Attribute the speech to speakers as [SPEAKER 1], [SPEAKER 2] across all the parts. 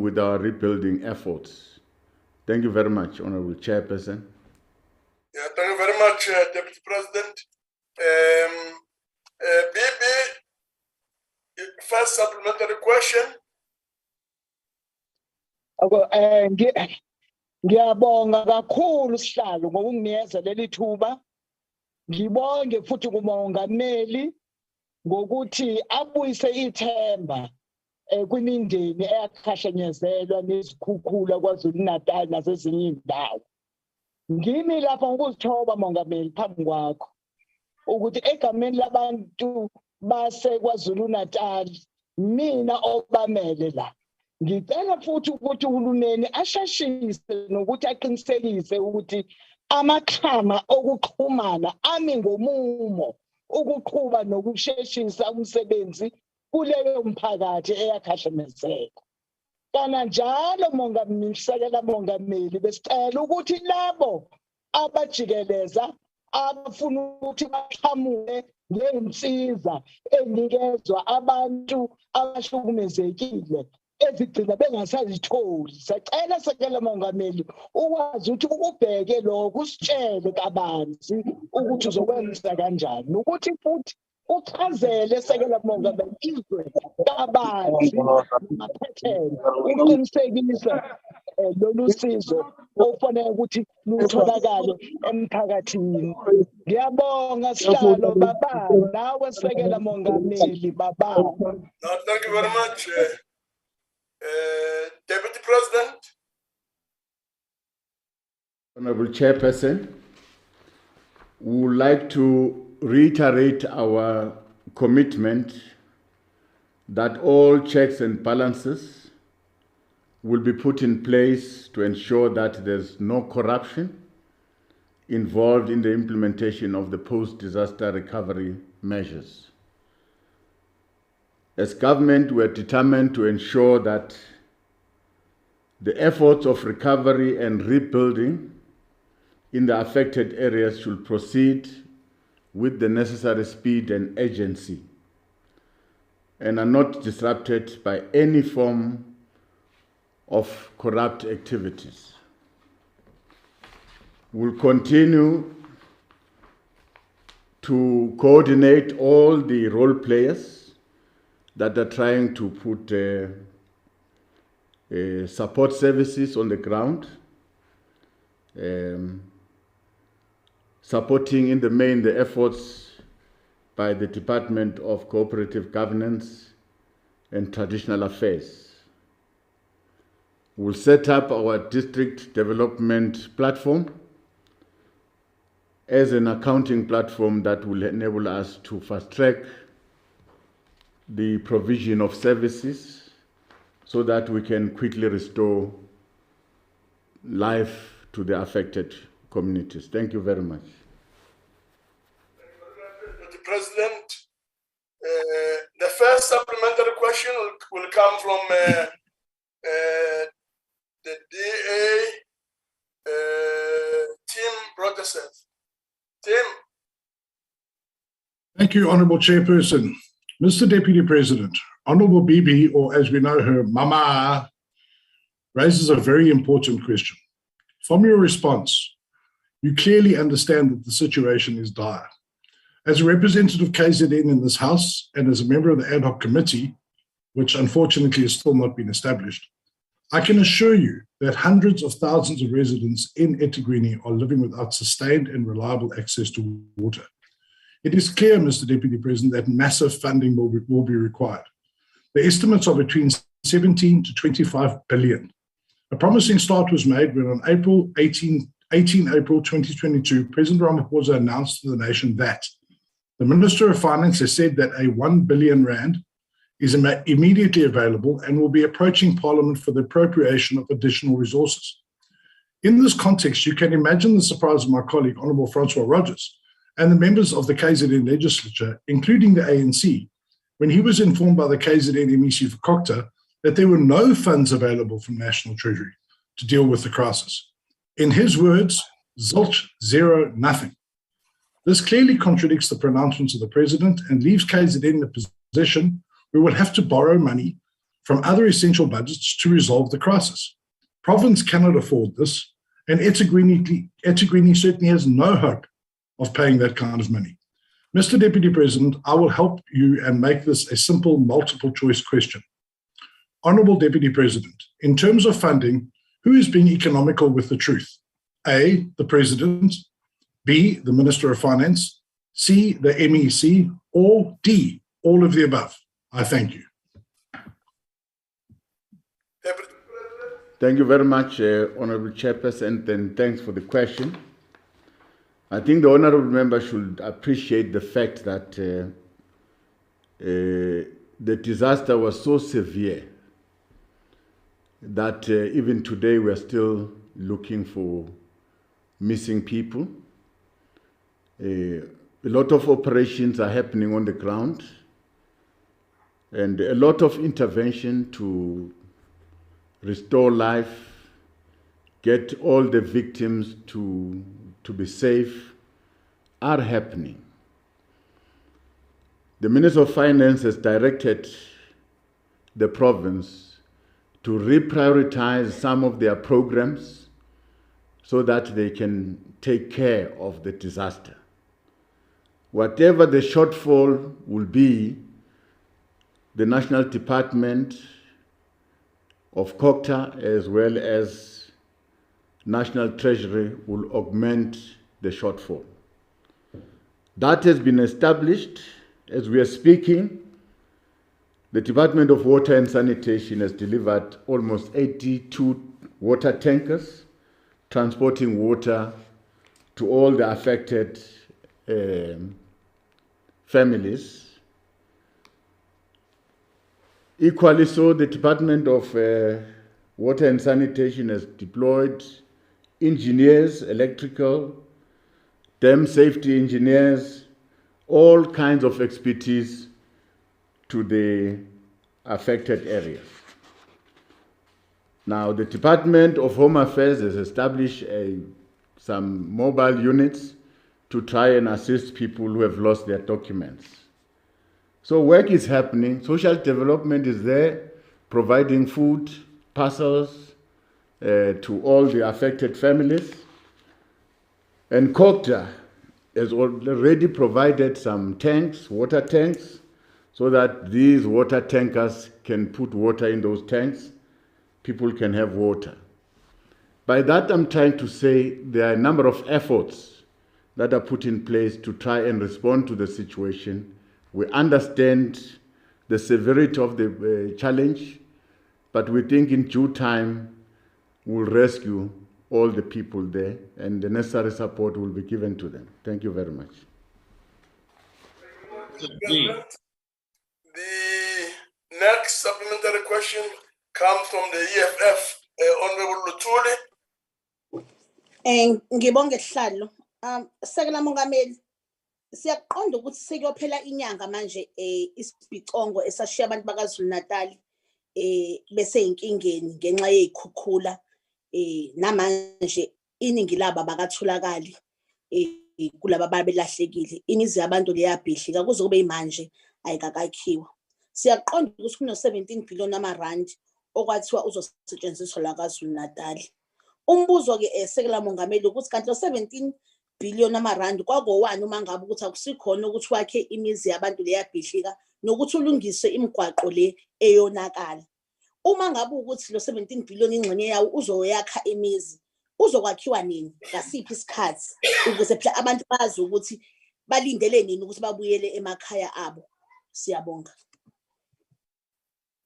[SPEAKER 1] with our rebuilding efforts. Thank you very much, Honorable Chairperson.
[SPEAKER 2] Yeah, thank you very much, Deputy President. Bibi, first supplementary question.
[SPEAKER 3] Ngiyabonga kakhulu sihlalo ngokunginikeza leli thuba. Ngibonge futhi kumongameli ngokuthi abuyise ithemba kwimindeni eyakhahlenyezelwa nezikhukhula KwaZulu-Natal nasezinye izindawo. Ngimi lapha ngokuzithoba mongameli phambi kwakho ukuthi egameni labantu base KwaZulu-Natal mina obamele la ngicela futhi ukuthi uhulumeni ashashise nokuthi aqinisekise ukuthi amakhama okuxhumana ami ngomumo ukuqhuba nokusheshisa umsebenzi kuleyo mphakathi eyakhahlamezeka. Kana njalo mongameli besicela ukuthi labo abajikeleza abafuna ukuthi baqhamuke ngensiza enikezwa abantu abahlukumezekile ezigcina bengasazitholi. Sicela sekela mongameli ukwazi ukuthi ukubheke lokho usitshele kabanzi ukuthi uzokwenza kanjani ukuthi futhi uchazele sekela mongameli izwe kabanzi maphethelo uqinisekise lolu sizo ofanele ukuthi lutholakale emphakathini. Ngiyabonga sihlalo baba nawe sekela mongameli baba.
[SPEAKER 2] Thank you very much, Deputy President.
[SPEAKER 1] Honorable Chairperson, we would like to reiterate our commitment that all checks and balances will be put in place to ensure that there's no corruption involved in the implementation of the post-disaster recovery measures. As government, we are determined to ensure that the efforts of recovery and rebuilding in the affected areas should proceed with the necessary speed and urgency and are not disrupted by any form of corrupt activities. We'll continue to coordinate all the role players that are trying to put support services on the ground, supporting in the main the efforts by the Department of Cooperative Governance and Traditional Affairs. We'll set up our district development platform as an accounting platform that will enable us to fast-track the provision of services so that we can quickly restore life to the affected communities. Thank you very much.
[SPEAKER 2] Mr. President, the first supplementary question will come from the DA, Tim Brodersen. Tim.
[SPEAKER 4] Thank you, Honourable Chairperson. Mr. Deputy President, Honourable Bibi, or as we know her, Mama, raises a very important question. From your response, you clearly understand that the situation is dire. As a representative of KZN in this House and as a member of the ad hoc committee, which unfortunately has still not been established, I can assure you that hundreds of thousands of residents in eThekwini are living without sustained and reliable access to water. It is clear, Mr. Deputy President, that massive funding will be required. The estimates are between 17 to 25 billion. A promising start was made when on 18 April 2022, President Mabuza announced to the nation that the Minister of Finance has said that a 1 billion rand is immediately available and will be approaching Parliament for the appropriation of additional resources. In this context, you can imagine the surprise of my colleague, Honourable Francois Rogers, and the members of the KZN legislature, including the ANC, when he was informed by the KZN MEC for Kokta that there were no funds available from National Treasury to deal with the crisis. In his words, zilch, zero, nothing. This clearly contradicts the pronouncements of the President and leaves KZN in a position we will have to borrow money from other essential budgets to resolve the crisis. Province cannot afford this, and eThekwini certainly has no hope of paying that kind of money. Mr. Deputy President, I will help you and make this a simple multiple choice question. Honourable Deputy President, in terms of funding, who is being economical with the truth? A, the President, B, the Minister of Finance, C, the MEC, or D, all of the above? I thank you.
[SPEAKER 1] Thank you very much, Honourable Chairperson, and thanks for the question. I think the Honourable Member should appreciate the fact that the disaster was so severe that even today we are still looking for missing people. A lot of operations are happening on the ground and a lot of intervention to restore life, get all the victims to be safe are happening. The Minister of Finance has directed the province to reprioritize some of their programs so that they can take care of the disaster. Whatever the shortfall will be, the National Department of COCTA as well as National Treasury will augment the shortfall. That has been established. As we are speaking, the Department of Water and Sanitation has delivered almost 82 water tankers transporting water to all the affected families. Equally so, the Department of Water and Sanitation has deployed engineers, electrical, dam safety engineers, all kinds of expertise to the affected areas. Now, the Department of Home Affairs has established some mobile units to try and assist people who have lost their documents. So work is happening, social development is there, providing food, parcels to all the affected families. And COCTA has already provided some tanks, water tanks, so that these water tankers can put water in those tanks. People can have water. By that, I'm trying to say there are a number of efforts that are put in place to try and respond to the situation. We understand the severity of the challenge, but we think in due time we'll rescue all the people there and the necessary support will be given to them. Thank you very much.
[SPEAKER 2] The next supplementary question comes from the EFF, Honorable Lutuli.
[SPEAKER 5] Ngibonge sihlalo. Sekela Mongameli, siyaqonda ukuthi sekuyophela inyanga manje isibhicongo esashiya abantu bakaZulu Natal bese inkingeni ngenxa yezikhukhula namanje iningi laba bakatholakali kulaba babelahlekile imizi yabantu leyabhihlika kuze kube manje ayikakakhiwa. Siyaqonda ukuthi kuno 17 billion amarand okwathiwa uzosetshenziswa la kaZulu Natal. Umbuzo ke Sekela Mongameli ukuthi kanti lo 17 billion amarand kwakowani uma ngabe ukuthi akusikhona ukuthi wakhe imizi yabantu leyabhihlika nokuthi ulungise imigwaqo le eyonakala. Uma ngabe ukuthi lo 17 billion ingxenye yawo uzoyakha imizi uzokwakhiwa nini ngasiphi isikhathi ukuze phela abantu bazi ukuthi balindele nini ukuthi babuyele emakhaya abo. Siyabonga.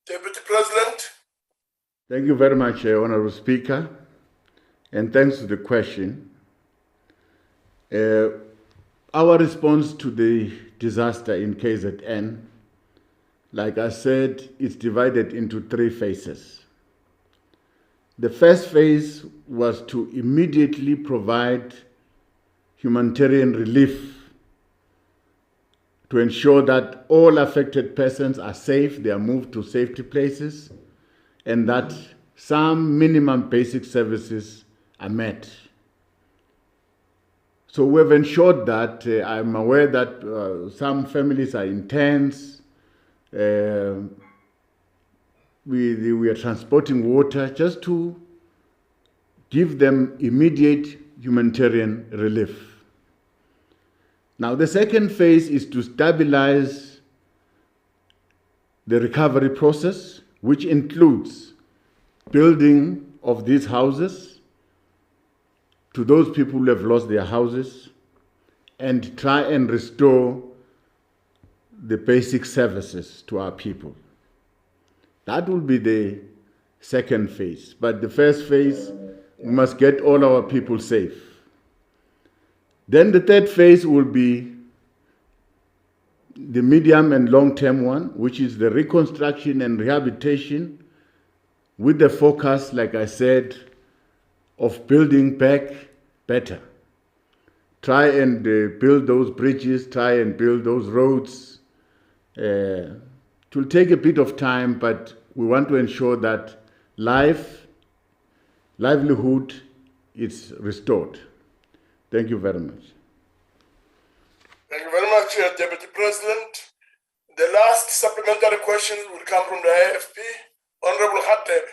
[SPEAKER 2] Deputy President.
[SPEAKER 1] Thank you very much, Honorable Speaker, and thanks for the question. Our response to the disaster in KZN, like I said, is divided into 3 phases. The first phase was to immediately provide humanitarian relief to ensure that all affected persons are safe, they are moved to safety places, and that some minimum basic services are met. So we've ensured that. I'm aware that some families are in tents. we are transporting water just to give them immediate humanitarian relief. Now, the second phase is to stabilize the recovery process, which includes building of these houses to those people who have lost their houses, and try and restore the basic services to our people. That will be the second phase. But the first phase, we must get all our people safe. Then the third phase will be the medium and long-term one, which is the reconstruction and rehabilitation with the focus, like I said, of building back better. Try and build those bridges, try and build those roads. It will take a bit of time, but we want to ensure that livelihood is restored. Thank you very much.
[SPEAKER 2] Thank you very much, Deputy President. The last supplementary question will come from the AFP. Honorable Khatib.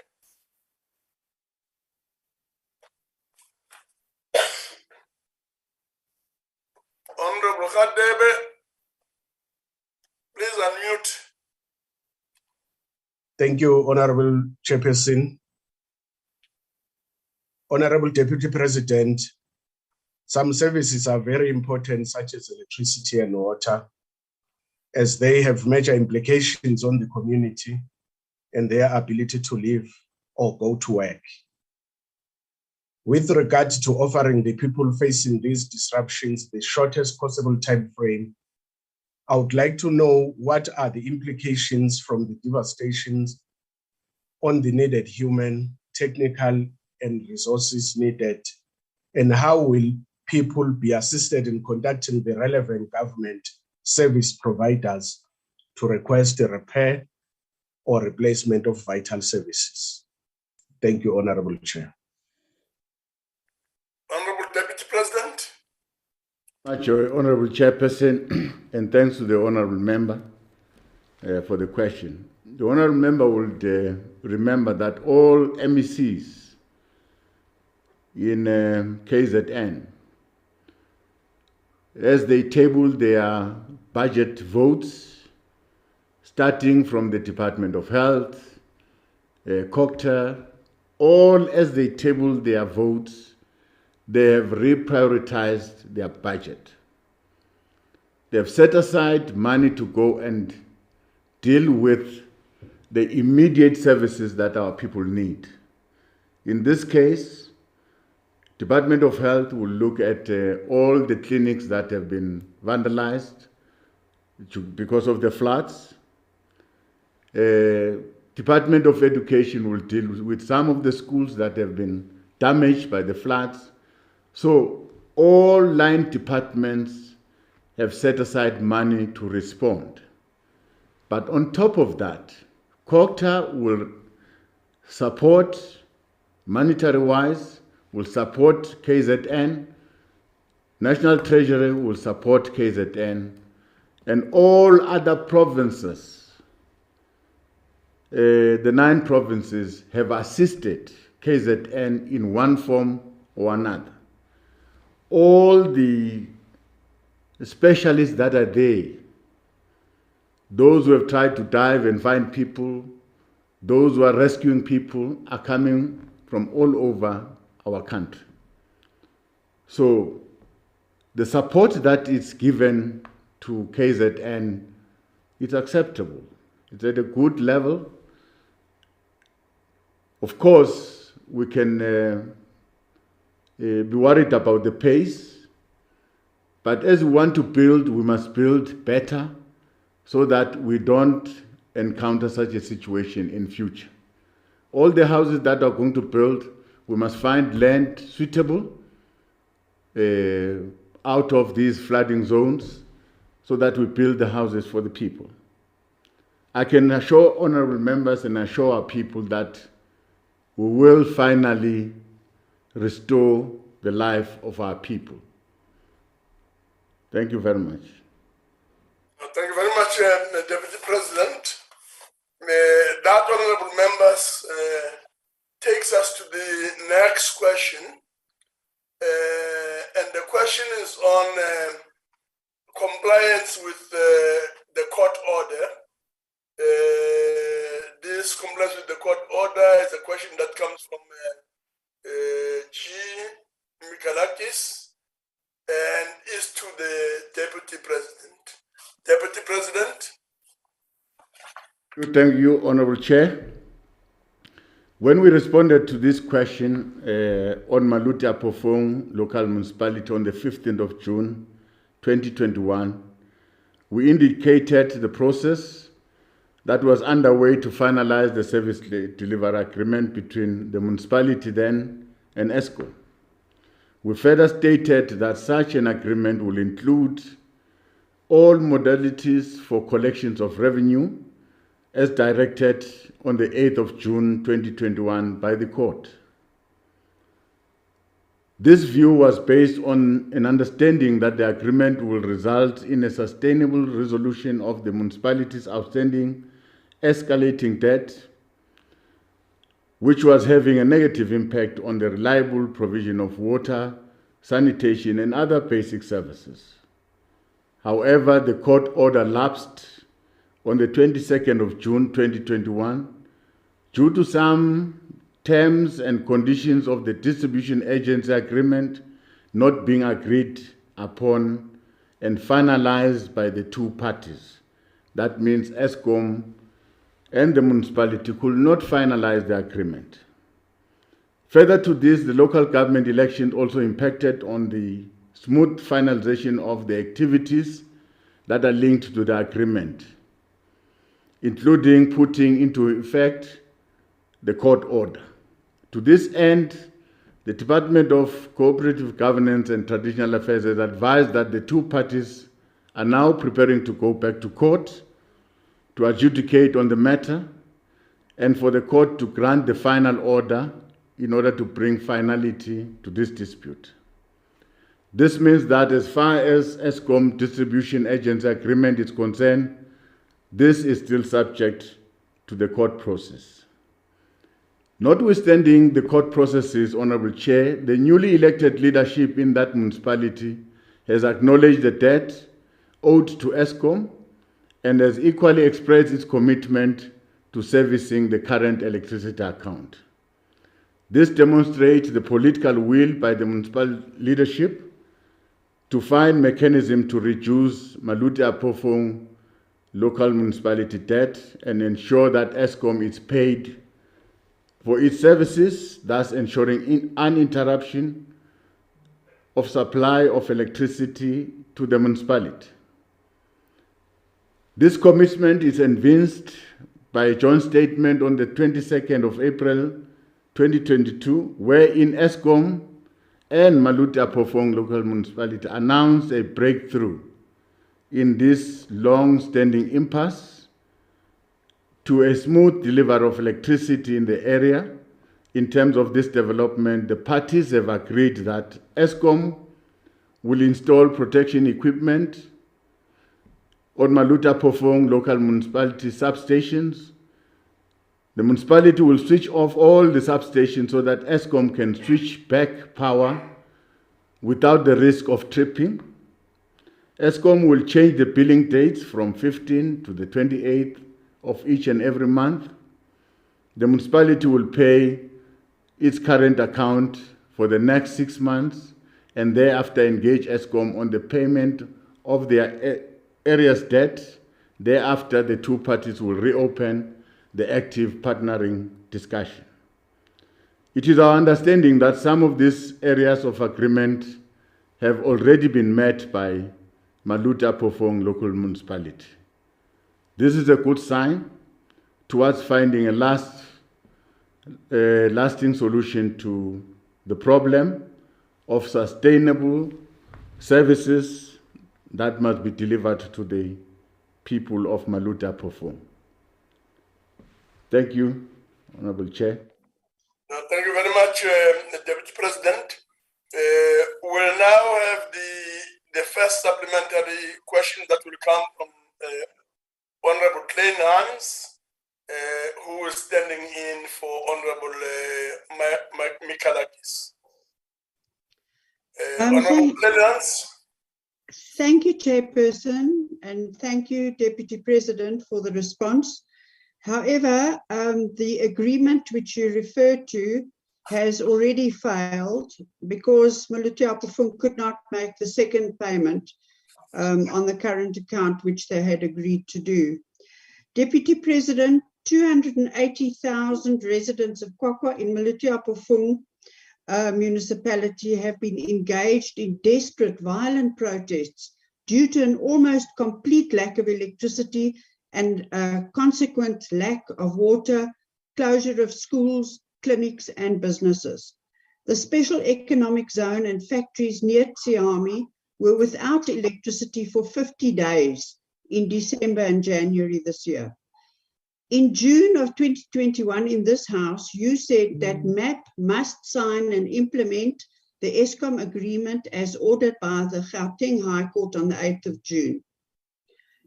[SPEAKER 2] Honorable Khatib, please unmute.
[SPEAKER 6] Thank you, Honorable Chairperson. Honorable Deputy President, some services are very important, such as electricity and water, as they have major implications on the community and their ability to live or go to work. With regard to offering the people facing these disruptions the shortest possible time frame, I would like to know what are the implications from the devastations on the needed human, technical, and resources needed, and how will people be assisted in contacting the relevant government service providers to request a repair or replacement of vital services. Thank you, Honorable Chair.
[SPEAKER 2] Honorable Deputy President.
[SPEAKER 1] Much, Honorable Chairperson, and thanks to the Honorable Member for the question. The Honorable Member would remember that all MECs in KZN, as they table their budget votes, starting from the Department of Health, COCTA, all as they table their votes, they have reprioritized their budget. They have set aside money to go and deal with the immediate services that our people need. In this case, Department of Health will look at all the clinics that have been vandalized because of the floods. Department of Education will deal with some of the schools that have been damaged by the floods. So all line departments have set aside money to respond. But on top of that, COCTA will support monetary-wise, will support KZN, National Treasury will support KZN, and all other provinces, the 9 provinces have assisted KZN in one form or another. All the specialists that are there, those who have tried to dive and find people, those who are rescuing people, are coming from all over our country. So the support that is given to KZN is acceptable. It's at a good level. Of course, we can be worried about the pace, but as we want to build, we must build better so that we don't encounter such a situation in future. All the houses that are going to build, we must find land suitable out of these flooding zones so that we build the houses for the people. I can assure honorable members and assure our people that we will finally restore the life of our people. Thank you very much.
[SPEAKER 2] Thank you very much, Deputy President. That, honorable members, takes us to the next question. And the question is on compliance with the court order. This compliance with the court order is a question that comes from G. Mikalakis and is to the Deputy President. Deputy President.
[SPEAKER 1] Thank you, Honorable Chair. When we responded to this question on Maluti Apofong local municipality on the 15th of June 2021, we indicated the process that was underway to finalize the service delivery agreement between the municipality then and ESCOM. We further stated that such an agreement will include all modalities for collections of revenue as directed on the 8th of June 2021 by the court. This view was based on an understanding that the agreement will result in a sustainable resolution of the municipality's outstanding escalating debt, which was having a negative impact on the reliable provision of water, sanitation, and other basic services. However, the court order lapsed on the 22nd of June 2021 due to some terms and conditions of the distribution agency agreement not being agreed upon and finalized by the two parties. That means ESCOM and the municipality could not finalize the agreement. Further to this, the local government elections also impacted on the smooth finalization of the activities that are linked to the agreement, including putting into effect the court order. To this end, the Department of Cooperative Governance and Traditional Affairs has advised that the two parties are now preparing to go back to court to adjudicate on the matter and for the court to grant the final order in order to bring finality to this dispute. This means that as far as ESCOM distribution agency agreement is concerned, this is still subject to the court process. Notwithstanding the court processes, Honorable Chair, the newly elected leadership in that municipality has acknowledged the debt owed to ESCOM and has equally expressed its commitment to servicing the current electricity account. This demonstrates the political will by the municipal leadership to find mechanism to reduce Maluti Apofong local municipality debt and ensure that ESCOM is paid for its services, thus ensuring uninterruption of supply of electricity to the municipality. This commitment is evinced by a joint statement on the 22nd of April 2022, wherein ESCOM and Maluti Apofong local municipality announced a breakthrough in this long-standing impasse to a smooth delivery of electricity in the area. In terms of this development, the parties have agreed that ESCOM will install protection equipment on Maluti Apofong local municipality substations. The municipality will switch off all the substations so that ESCOM can switch back power without the risk of tripping. ESCOM will change the billing dates from 15 to the 28th of each and every month. The municipality will pay its current account for the next 6 months and thereafter engage ESCOM on the payment of their area's debt. Thereafter, the two parties will reopen the active partnering discussion. It is our understanding that some of these areas of agreement have already been met by Maluti Apofong local municipality. This is a good sign towards finding a lasting solution to the problem of sustainable services that must be delivered to the people of Maluti Apofong. Thank you, Honorable Chair.
[SPEAKER 2] Thank you very much, Deputy President. We'll now have the first supplementary question that will come from Honorable Klein Hans. who is standing in for Honorable Mikalakis. Honorable President.
[SPEAKER 7] Thank you, Chairperson, and thank you, Deputy President, for the response. However, the agreement which you referred to has already failed because Moletiapofung could not make the second payment on the current account, which they had agreed to do. Deputy President, 280,000 residents of Kwakwa in Moletiapofung municipality have been engaged in desperate, violent protests due to an almost complete lack of electricity and a consequent lack of water, closure of schools, clinics, and businesses. The special economic zone and factories near Tsiami were without electricity for 50 days in December and January this year. In June of 2021, in this House, you said that MAP must sign and implement the ESCOM agreement as ordered by the Gauteng High Court on the 8th of June.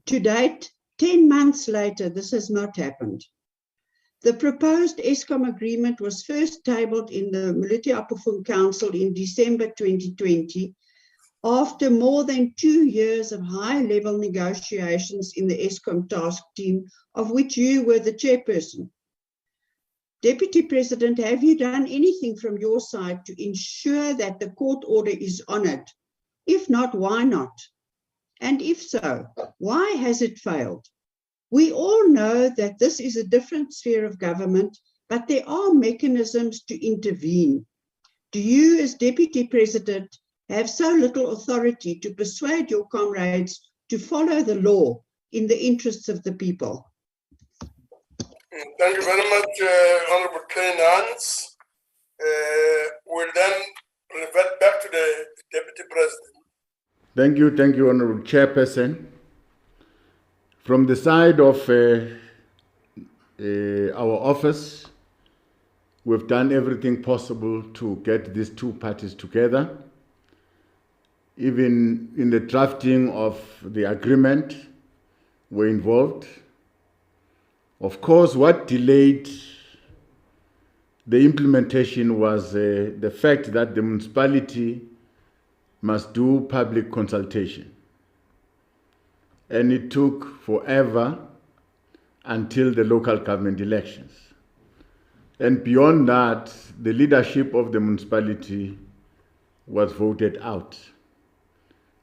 [SPEAKER 7] To date, 10 months later, this has not happened. The proposed ESCOM agreement was first tabled in the Moletiapofung Council in December 2020, after more than 2 years of high-level negotiations in the ESCOM task team, of which you were the chairperson. Deputy President, have you done anything from your side to ensure that the court order is honoured? If not, why not? And if so, why has it failed? We all know that this is a different sphere of government, but there are mechanisms to intervene. Do you, as Deputy President, have so little authority to persuade your comrades to follow the law in the interests of the people?
[SPEAKER 2] Thank you very much, Honorable Kleinhans. We'll then revert back to the Deputy President.
[SPEAKER 1] Thank you, Honorable Chairperson. From the side of our office, we've done everything possible to get these two parties together. Even in the drafting of the agreement, we're involved. Of course, what delayed the implementation was the fact that the municipality must do public consultation. And it took forever until the local government elections. And beyond that, the leadership of the municipality was voted out.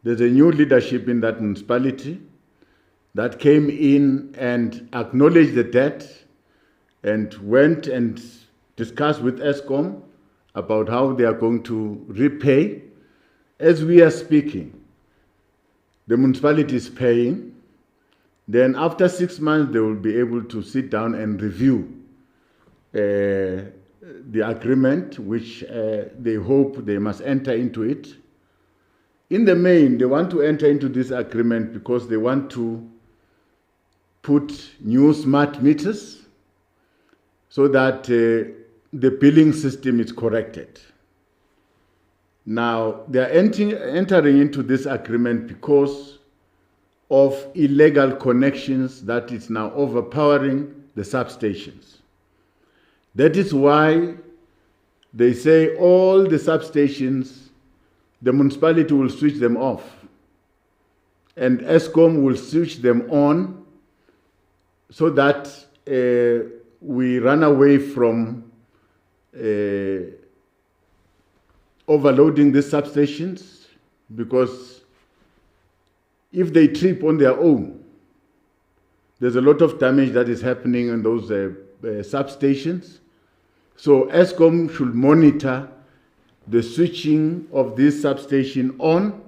[SPEAKER 1] There's a new leadership in that municipality that came in and acknowledged the debt and went and discussed with ESCOM about how they are going to repay. As we are speaking, the municipality is paying. Then after 6 months, they will be able to sit down and review the agreement, which they hope they must enter into it. In the main, they want to enter into this agreement because they want to put new smart meters so that the billing system is corrected. Now, they are entering into this agreement because of illegal connections that is now overpowering the substations. That is why they say all the substations, the municipality will switch them off and ESCOM will switch them on so that we run away from overloading the substations, because if they trip on their own, there's a lot of damage that is happening in those substations. So ESCOM should monitor the switching of this substation on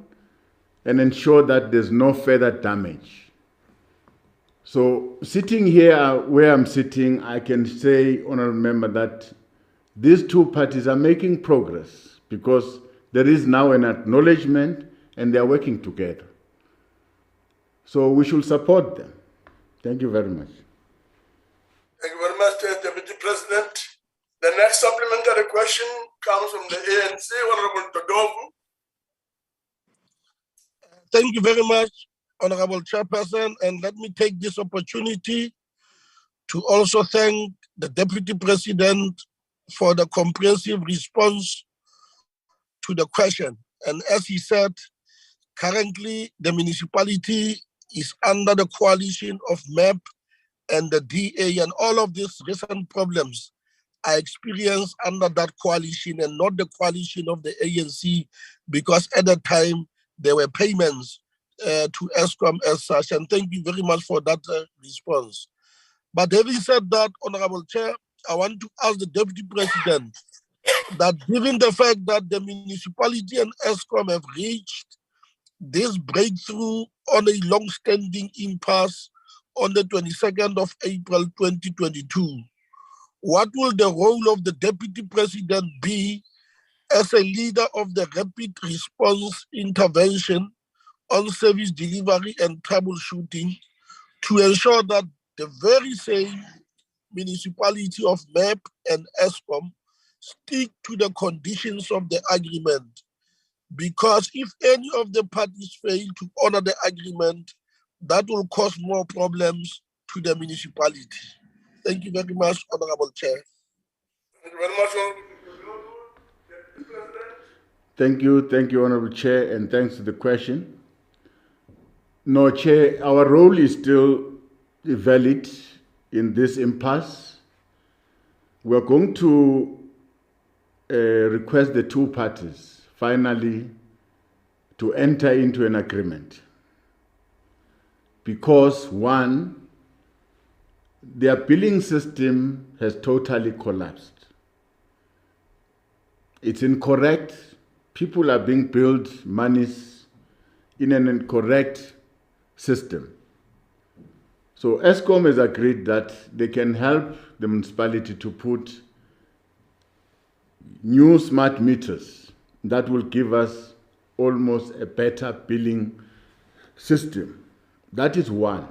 [SPEAKER 1] and ensure that there's no further damage. So sitting here where I'm sitting, I can say, Honourable Member, that these two parties are making progress because there is now an acknowledgement and they are working together. So we should support them. Thank you very much.
[SPEAKER 2] Thank you very much, Deputy President. The next supplementary question comes from the ANC, Honorable Todovu.
[SPEAKER 8] Thank you very much, Honorable Chairperson, and let me take this opportunity to also thank the Deputy President for the comprehensive response to the question. And as he said, currently the municipality is under the coalition of MEP and the DA, and all of these recent problems are experienced under that coalition and not the coalition of the ANC, because at the time there were payments to ESCOM as such. And thank you very much for that response. But having said that, Honorable Chair, I want to ask the Deputy President that given the fact that the municipality and ESCOM have reached this breakthrough on a long-standing impasse on the 22nd of April 2022, what will the role of the Deputy President be as a leader of the rapid response intervention on service delivery and troubleshooting to ensure that the very same municipality of MEP and ESCOM stick to the conditions of the agreement? Because if any of the parties fail to honor the agreement, that will cause more problems to the municipality. Thank you very much, Honorable Chair.
[SPEAKER 2] Thank you very much,
[SPEAKER 1] Thank you, Honorable Chair, and thanks for the question. No, Chair, our role is still valid in this impasse. We're going to request the two parties finally to enter into an agreement. Because one, their billing system has totally collapsed. It's incorrect. People are being billed monies in an incorrect system. So ESCOM has agreed that they can help the municipality to put new smart meters that will give us almost a better billing system. That is one.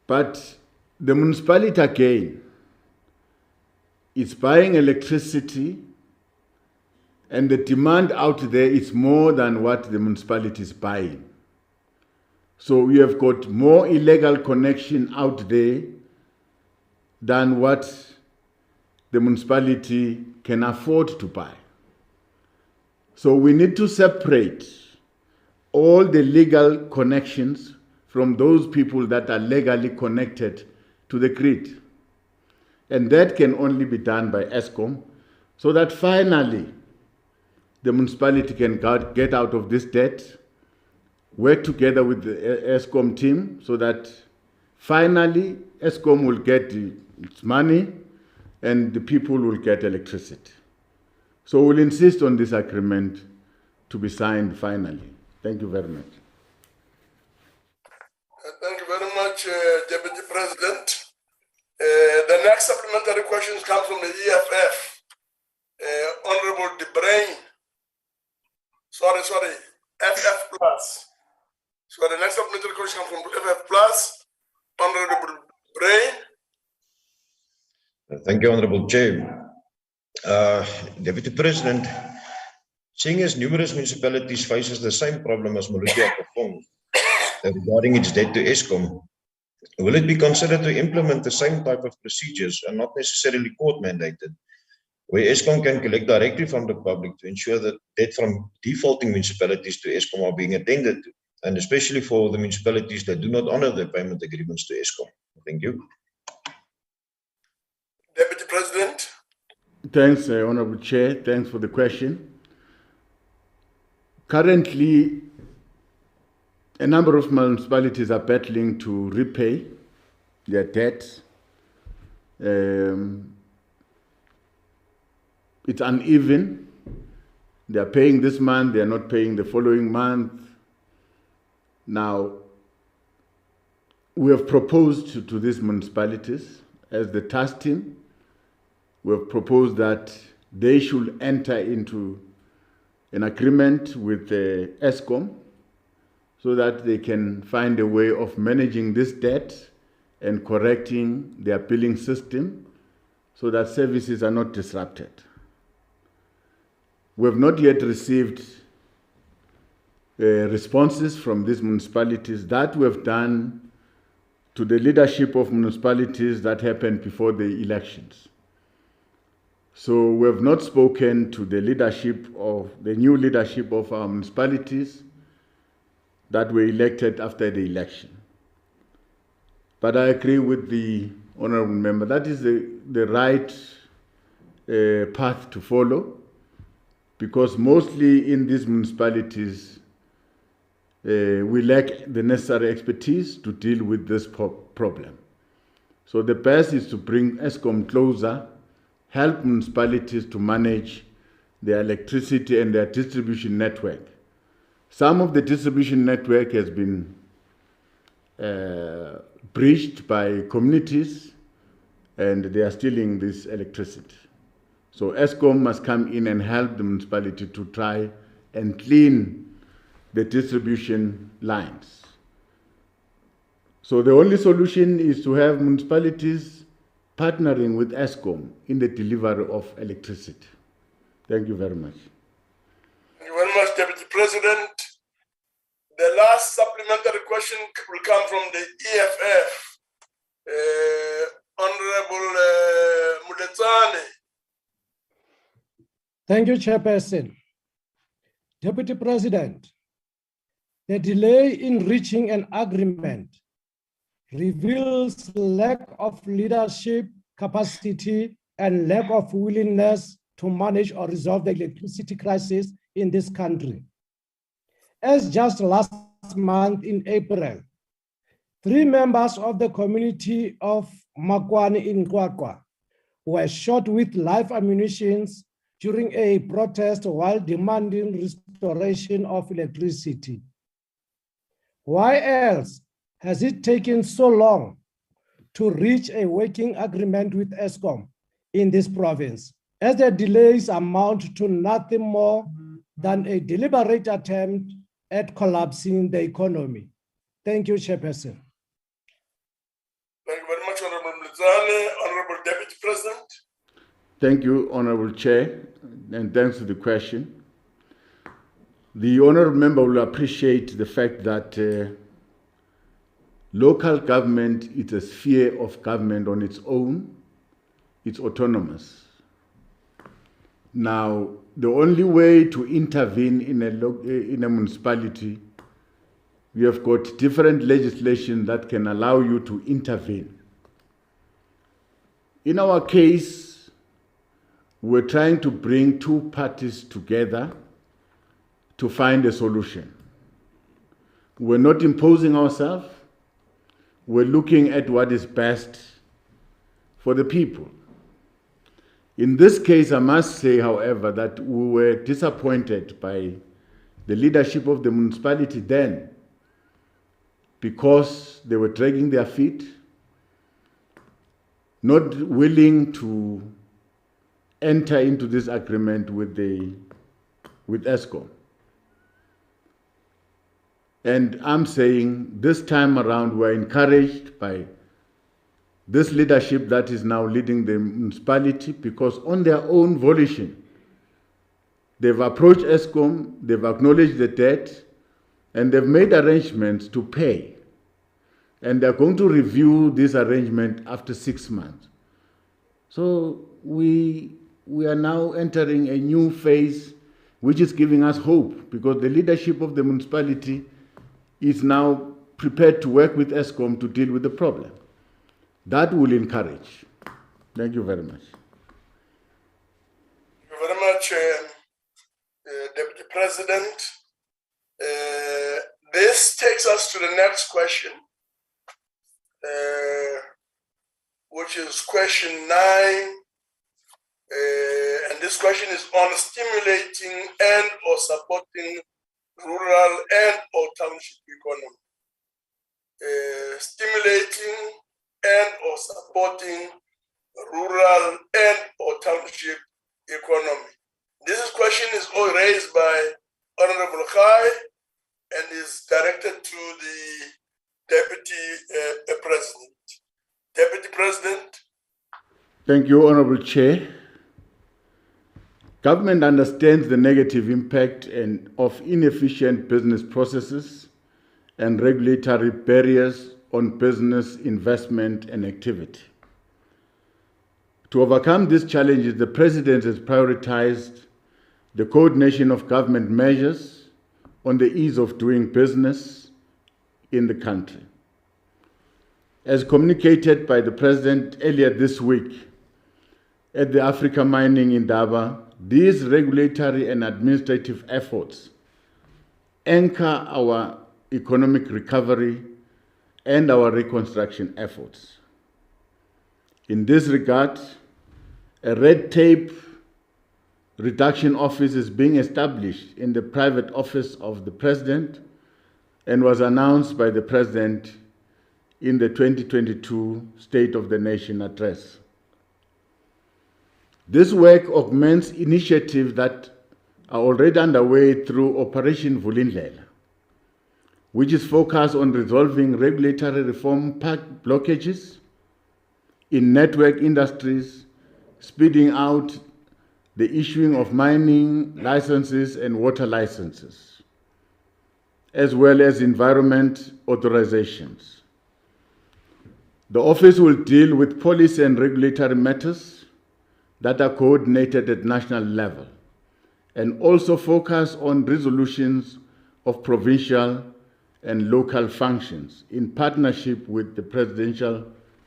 [SPEAKER 1] But the municipality again is buying electricity, and the demand out there is more than what the municipality is buying. So we have got more illegal connection out there than what the municipality can afford to buy. So we need to separate all the legal connections from those people that are legally connected to the grid. And that can only be done by ESCOM, so that finally the municipality can get out of this debt, work together with the ESCOM team, so that finally ESCOM will get its money and the people will get electricity. So we'll insist on this agreement to be signed finally. Thank you very much.
[SPEAKER 2] Thank you very much, Deputy President. The next supplementary questions come from the EFF. Honorable De Bruin. Sorry, FF Plus. So the next supplementary question comes from FF Plus. Honorable De Bruin.
[SPEAKER 9] Thank you, Honorable Chair. Deputy President, seeing as numerous municipalities faces the same problem as Maluti performed regarding its debt to ESCOM, will it be considered to implement the same type of procedures and not necessarily court mandated, where ESCOM can collect directly from the public to ensure that debt from defaulting municipalities to ESCOM are being attended to, and especially for the municipalities that do not honor their payment agreements to ESCOM? Thank you.
[SPEAKER 2] Deputy President.
[SPEAKER 1] Thanks, Honorable Chair. Thanks for the question. Currently, a number of municipalities are battling to repay their debt. It's uneven. They are paying this month, they are not paying the following month. Now, we have proposed to these municipalities, as the task team, we have proposed that they should enter into an agreement with the ESCOM so that they can find a way of managing this debt and correcting their billing system so that services are not disrupted. We have not yet received responses from these municipalities. That we have done to the leadership of municipalities that happened before the elections. So we have not spoken to the leadership of the new leadership of our municipalities that were elected after the election. But I agree with the honorable member, that is the right path to follow, because mostly in these municipalities, we lack the necessary expertise to deal with this problem. So the best is to bring ESCOM closer, help municipalities to manage their electricity and their distribution network. Some of the distribution network has been breached by communities, and they are stealing this electricity. So ESCOM must come in and help the municipality to try and clean the distribution lines. So the only solution is to have municipalities partnering with ESCOM in the delivery of electricity. Thank you very much.
[SPEAKER 2] Thank you very much, Deputy President. The last supplementary question will come from the EFF. Honorable Muletsane.
[SPEAKER 10] Thank you, Chairperson. Deputy President, the delay in reaching an agreement reveals lack of leadership capacity and lack of willingness to manage or resolve the electricity crisis in this country. As just last month in April, 3 members of the community of Makwani in Kwakwa were shot with live ammunition during a protest while demanding restoration of electricity. Why else has it taken so long to reach a working agreement with ESCOM in this province, as the delays amount to nothing more than a deliberate attempt at collapsing the economy? Thank you, Chairperson.
[SPEAKER 2] Thank you very much, Honorable Muletsane. Honorable Deputy President.
[SPEAKER 1] Thank you, Honorable Chair, and thanks for the question. The honorable member will appreciate the fact that local government is a sphere of government on its own. It's autonomous. Now, the only way to intervene in a municipality, we have got different legislation that can allow you to intervene. In our case, we're trying to bring 2 parties together to find a solution. We're not imposing ourselves. We're looking at what is best for the people. In this case, I must say, however, that we were disappointed by the leadership of the municipality then, because they were dragging their feet, not willing to enter into this agreement with ESCOM. And I'm saying this time around, we're encouraged by this leadership that is now leading the municipality, because on their own volition, they've approached ESCOM, they've acknowledged the debt, and they've made arrangements to pay. And they're going to review this arrangement after 6 months. So we are now entering a new phase, which is giving us hope, because the leadership of the municipality is now prepared to work with ESCOM to deal with the problem. That will encourage. Thank you very much.
[SPEAKER 2] Thank you very much, Deputy President. This takes us to the next question, which is question 9. And this question is on stimulating and or supporting rural and or township economy. Stimulating and or supporting rural and or township economy. This question is all raised by Honorable Khai and is directed to the Deputy President. Deputy President.
[SPEAKER 1] Thank you, Honorable Chair. Government understands the negative impact of inefficient business processes and regulatory barriers on business investment and activity. To overcome these challenges, the President has prioritized the coordination of government measures on the ease of doing business in the country. As communicated by the President earlier this week at the Africa Mining Indaba, these regulatory and administrative efforts anchor our economic recovery and our reconstruction efforts. In this regard, a red tape reduction office is being established in the private office of the President and was announced by the President in the 2022 State of the Nation address. This work augments initiatives that are already underway through Operation Vulindlela, which is focused on resolving regulatory reform blockages in network industries, speeding out the issuing of mining licenses and water licenses, as well as environment authorizations. The office will deal with policy and regulatory matters that are coordinated at national level and also focus on resolutions of provincial and local functions in partnership with the Presidential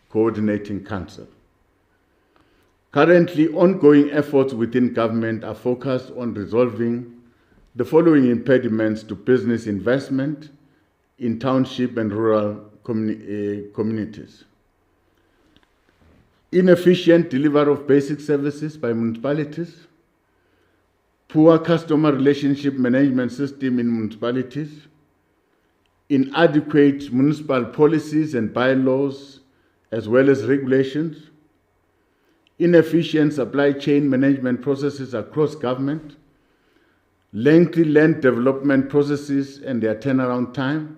[SPEAKER 1] Coordinating Council. Currently, ongoing efforts within government are focused on resolving the following impediments to business investment in township and rural communities. Inefficient delivery of basic services by municipalities, poor customer relationship management system in municipalities, inadequate municipal policies and bylaws as well as regulations, inefficient supply chain management processes across government, lengthy land development processes and their turnaround time,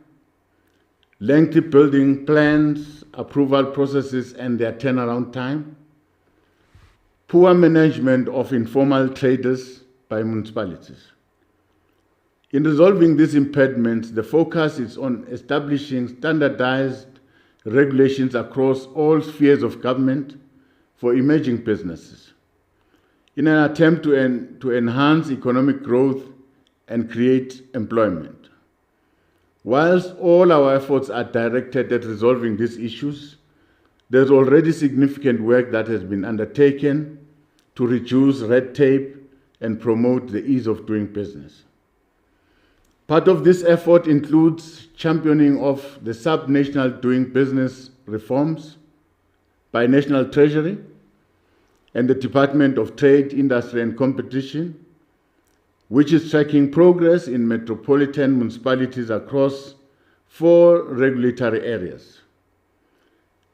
[SPEAKER 1] lengthy building plans, approval processes and their turnaround time, poor management of informal traders by municipalities. In resolving these impediments, the focus is on establishing standardized regulations across all spheres of government for emerging businesses in an attempt to enhance economic growth and create employment. Whilst all our efforts are directed at resolving these issues, there's already significant work that has been undertaken to reduce red tape and promote the ease of doing business. Part of this effort includes championing of the sub-national doing business reforms by National Treasury and the Department of Trade, Industry and Competition, which is tracking progress in metropolitan municipalities across 4 regulatory areas.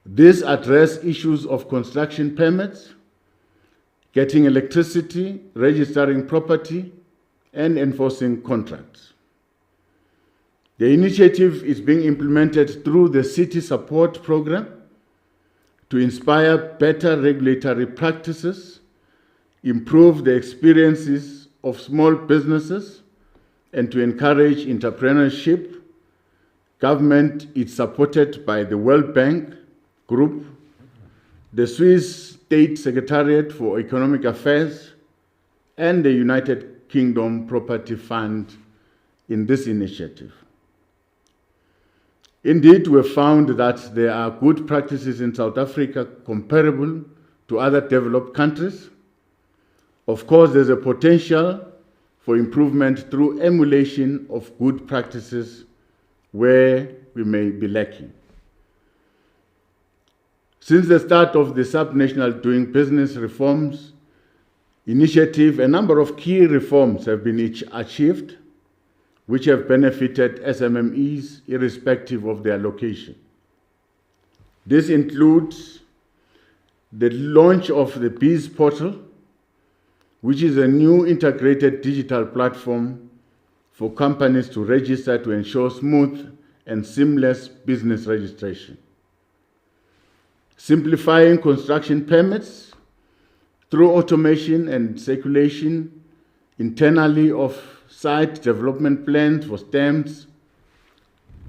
[SPEAKER 1] These address issues of construction permits, getting electricity, registering property, and enforcing contracts. The initiative is being implemented through the City Support Program to inspire better regulatory practices, improve the experiences of small businesses, and to encourage entrepreneurship. Government is supported by the World Bank Group, the Swiss State Secretariat for Economic Affairs, and the United Kingdom Property Fund in this initiative. Indeed, we have found that there are good practices in South Africa comparable to other developed countries. Of course, there's a potential for improvement through emulation of good practices where we may be lacking. Since the start of the Sub-National Doing Business Reforms Initiative, a number of key reforms have been achieved, which have benefited SMMEs irrespective of their location. This includes the launch of the Bees Portal, which is a new integrated digital platform for companies to register to ensure smooth and seamless business registration. Simplifying construction permits through automation and circulation internally of site development plans for stamps,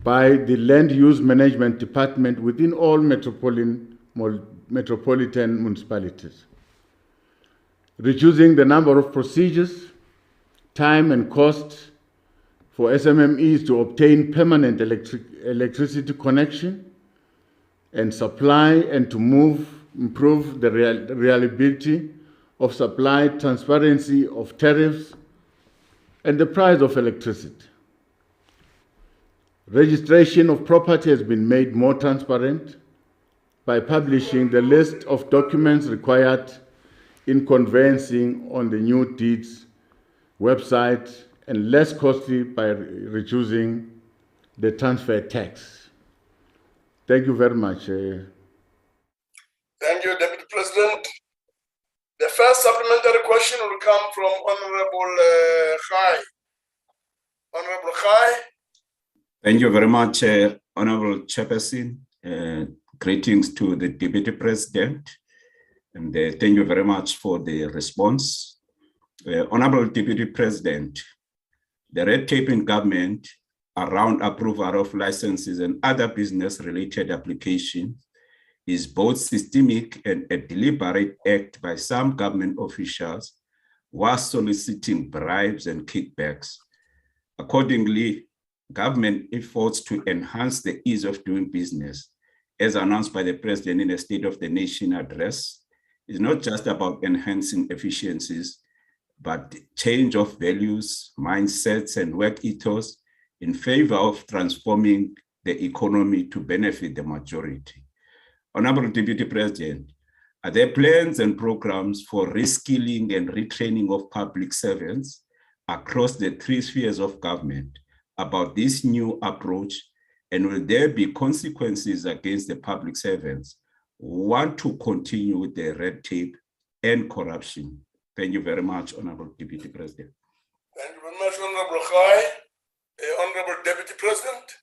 [SPEAKER 1] by the Land Use Management Department within all metropolitan municipalities, reducing the number of procedures, time and cost for SMMEs to obtain permanent electricity connection and supply, and to improve the reliability of supply, transparency of tariffs, and the price of electricity. Registration of property has been made more transparent by publishing the list of documents required in conveyancing on the new deeds website, and less costly by reducing the transfer tax. Thank you very much.
[SPEAKER 2] Thank you, Deputy President. The first supplementary question will come from Honorable Khai. Honorable Khai.
[SPEAKER 11] Thank you very much, Honorable Chairperson. Greetings to the Deputy President, and thank you very much for the response. Honorable Deputy President, the red tape in government around approval of licenses and other business-related applications is both systemic and a deliberate act by some government officials while soliciting bribes and kickbacks. Accordingly, government efforts to enhance the ease of doing business, as announced by the President in the State of the Nation address, is not just about enhancing efficiencies, but change of values, mindsets, and work ethos in favor of transforming the economy to benefit the majority. Honorable Deputy President, are there plans and programs for reskilling and retraining of public servants across the three spheres of government about this new approach, and will there be consequences against the public servants who want to continue with the red tape and corruption? Thank you very much, Honorable Deputy President.
[SPEAKER 2] Thank you very much, Honorable Khai. Honorable Deputy President.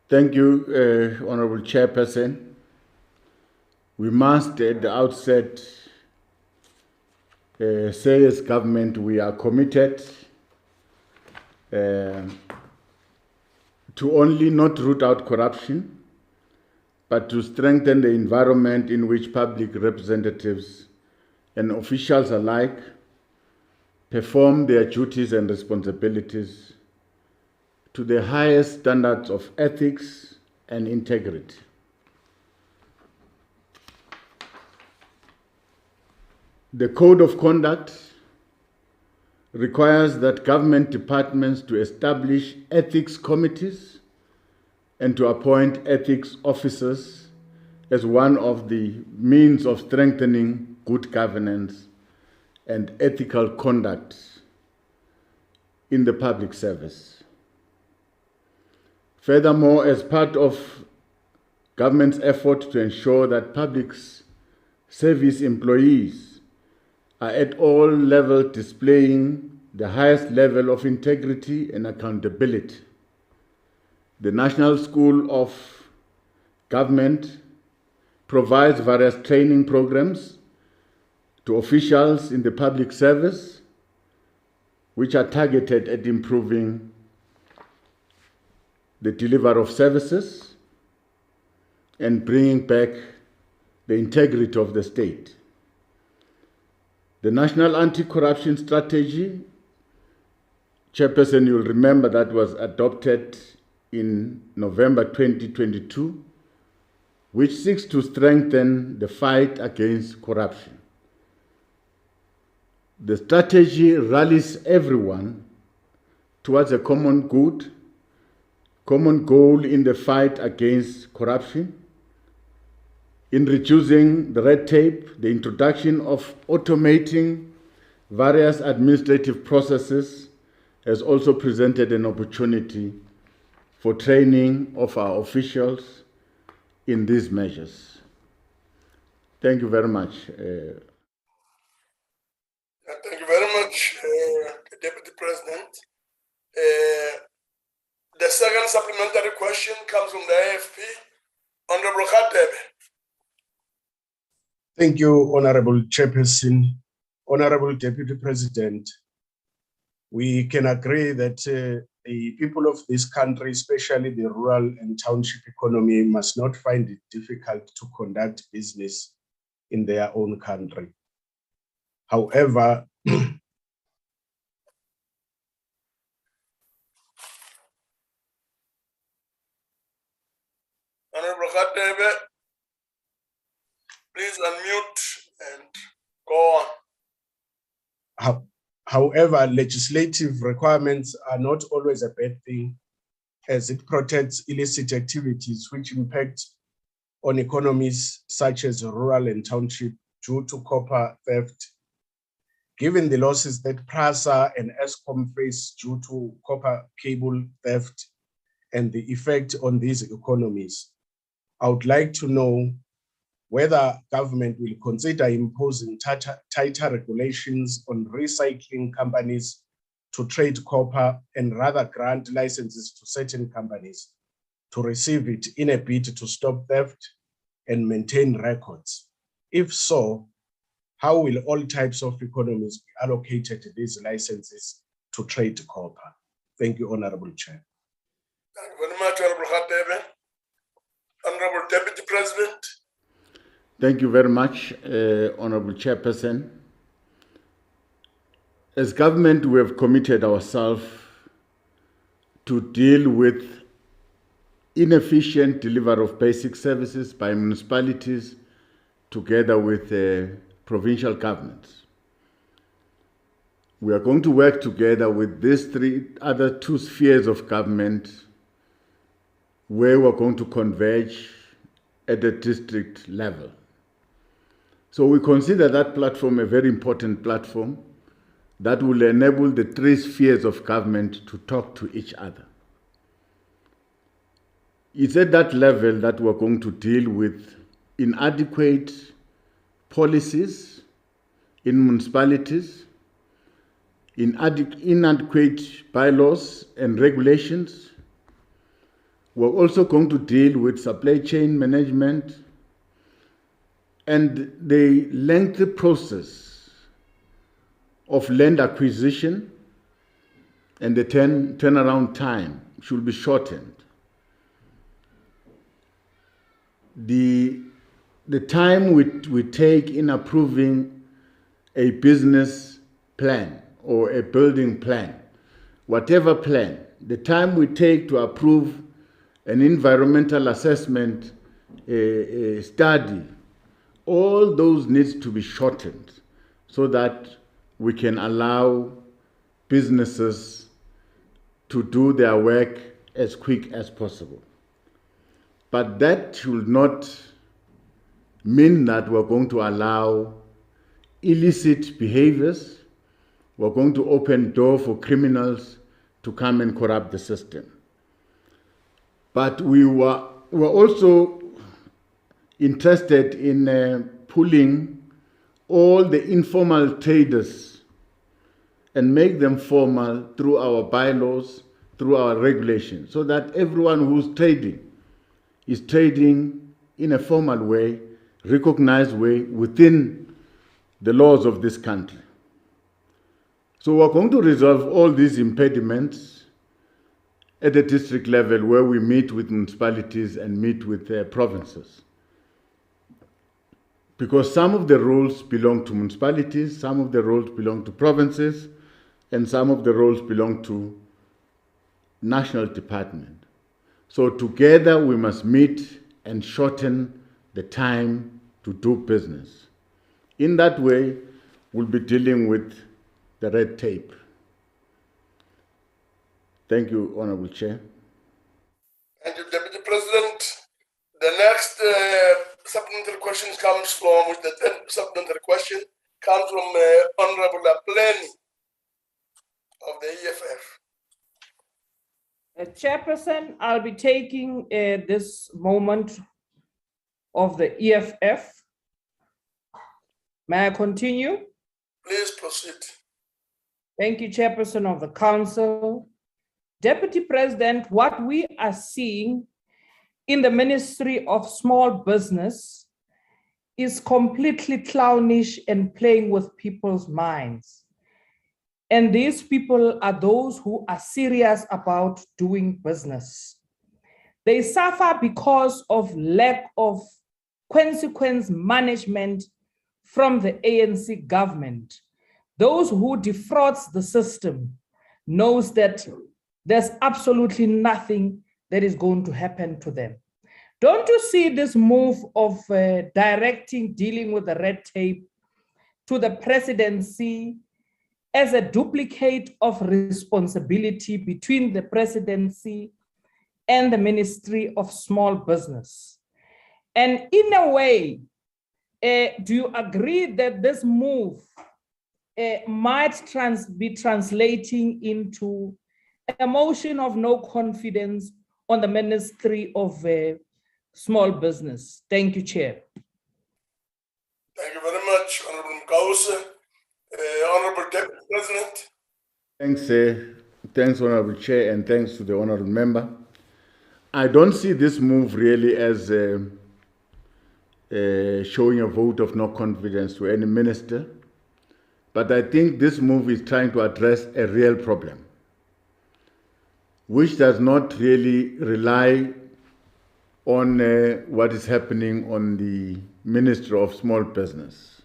[SPEAKER 1] Thank you, Honorable Chairperson. We must at the outset say as government we are committed to only not root out corruption, but to strengthen the environment in which public representatives and officials alike perform their duties and responsibilities to the highest standards of ethics and integrity. The Code of Conduct requires that government departments to establish ethics committees and to appoint ethics officers as one of the means of strengthening good governance and ethical conduct in the public service. Furthermore, as part of government's effort to ensure that public service employees are at all levels displaying the highest level of integrity and accountability, the National School of Government provides various training programs to officials in the public service, which are targeted at improving the delivery of services and bringing back the integrity of the state. The National Anti-Corruption Strategy, Chairperson, you'll remember that was adopted in November 2022, which seeks to strengthen the fight against corruption. The strategy rallies everyone towards a common good, common goal in the fight against corruption, in reducing the red tape, the introduction of automating various administrative processes has also presented an opportunity for training of our officials in these measures. Thank you very much.
[SPEAKER 2] Thank you very much, Deputy President. The second supplementary question comes from the AFP. Honorable Khatebe.
[SPEAKER 6] Thank you, Honorable Chairperson. Honorable Deputy President, we can agree that the people of this country, especially the rural and township economy, must not find it difficult to conduct business in their own country. However,
[SPEAKER 2] Honorable Khatebe, please unmute and go on.
[SPEAKER 6] however, legislative requirements are not always a bad thing, as it protects illicit activities which impact on economies such as rural and township due to copper theft. Given the losses that PRASA and ESCOM face due to copper cable theft and the effect on these economies, I would like to know whether government will consider imposing tighter regulations on recycling companies to trade copper and rather grant licenses to certain companies to receive it in a bid to stop theft and maintain records. If so, how will all types of economies be allocated these licenses to trade copper? Thank you, Honorable Chair.
[SPEAKER 2] Thank you very much, Honorable Khatebe. Honorable Deputy President.
[SPEAKER 1] Thank you very much, Honorable Chairperson. As government, we have committed ourselves to deal with inefficient delivery of basic services by municipalities together with provincial governments. We are going to work together with these two spheres of government where we're going to converge at the district level. So we consider that platform a very important platform that will enable the three spheres of government to talk to each other. It's at that level that we're going to deal with inadequate policies in municipalities, inadequate bylaws and regulations. We're also going to deal with supply chain management and the lengthy process of land acquisition, and the turnaround time should be shortened. The time we take in approving a business plan or a building plan, whatever plan, the time we take to approve an environmental assessment study, all those needs to be shortened so that we can allow businesses to do their work as quick as possible. But that should not mean that we're going to allow illicit behaviors. We're going to open door for criminals to come and corrupt the system. But we were also interested in pulling all the informal traders and make them formal through our bylaws, through our regulations, so that everyone who's trading is trading in a formal way, recognized way within the laws of this country. So we're going to resolve all these impediments at the district level, where we meet with municipalities and meet with provinces. Because some of the roles belong to municipalities, some of the roles belong to provinces, and some of the roles belong to national department. So together we must meet and shorten the time to do business. In that way, we'll be dealing with the red tape. Thank you, Honorable Chair.
[SPEAKER 2] Thank you, Deputy President. The next supplementary question comes from, with the 10th supplementary question, comes from Honorable Apleni of the EFF.
[SPEAKER 12] Chairperson, I'll be taking this moment of the EFF. May I continue?
[SPEAKER 2] Please proceed.
[SPEAKER 12] Thank you, Chairperson of the Council. Deputy President, what we are seeing in the Ministry of Small Business is completely clownish and playing with people's minds. And these people are those who are serious about doing business. They suffer because of lack of consequence management from the ANC government. Those who defrauds the system knows that there's absolutely nothing that is going to happen to them. Don't you see this move of directing, dealing with the red tape to the presidency as a duplicate of responsibility between the presidency and the Ministry of Small Business? And in a way, do you agree that this move might be translating into a motion of no confidence on the Ministry of Small Business? Thank you, Chair.
[SPEAKER 2] Thank you very much, Honorable Mkause. Honorable Deputy President.
[SPEAKER 1] Thanks, Honorable Chair, and thanks to the Honorable Member. I don't see this move really as showing a vote of no confidence to any minister, but I think this move is trying to address a real problem, which does not really rely on what is happening on the Ministry of Small Business.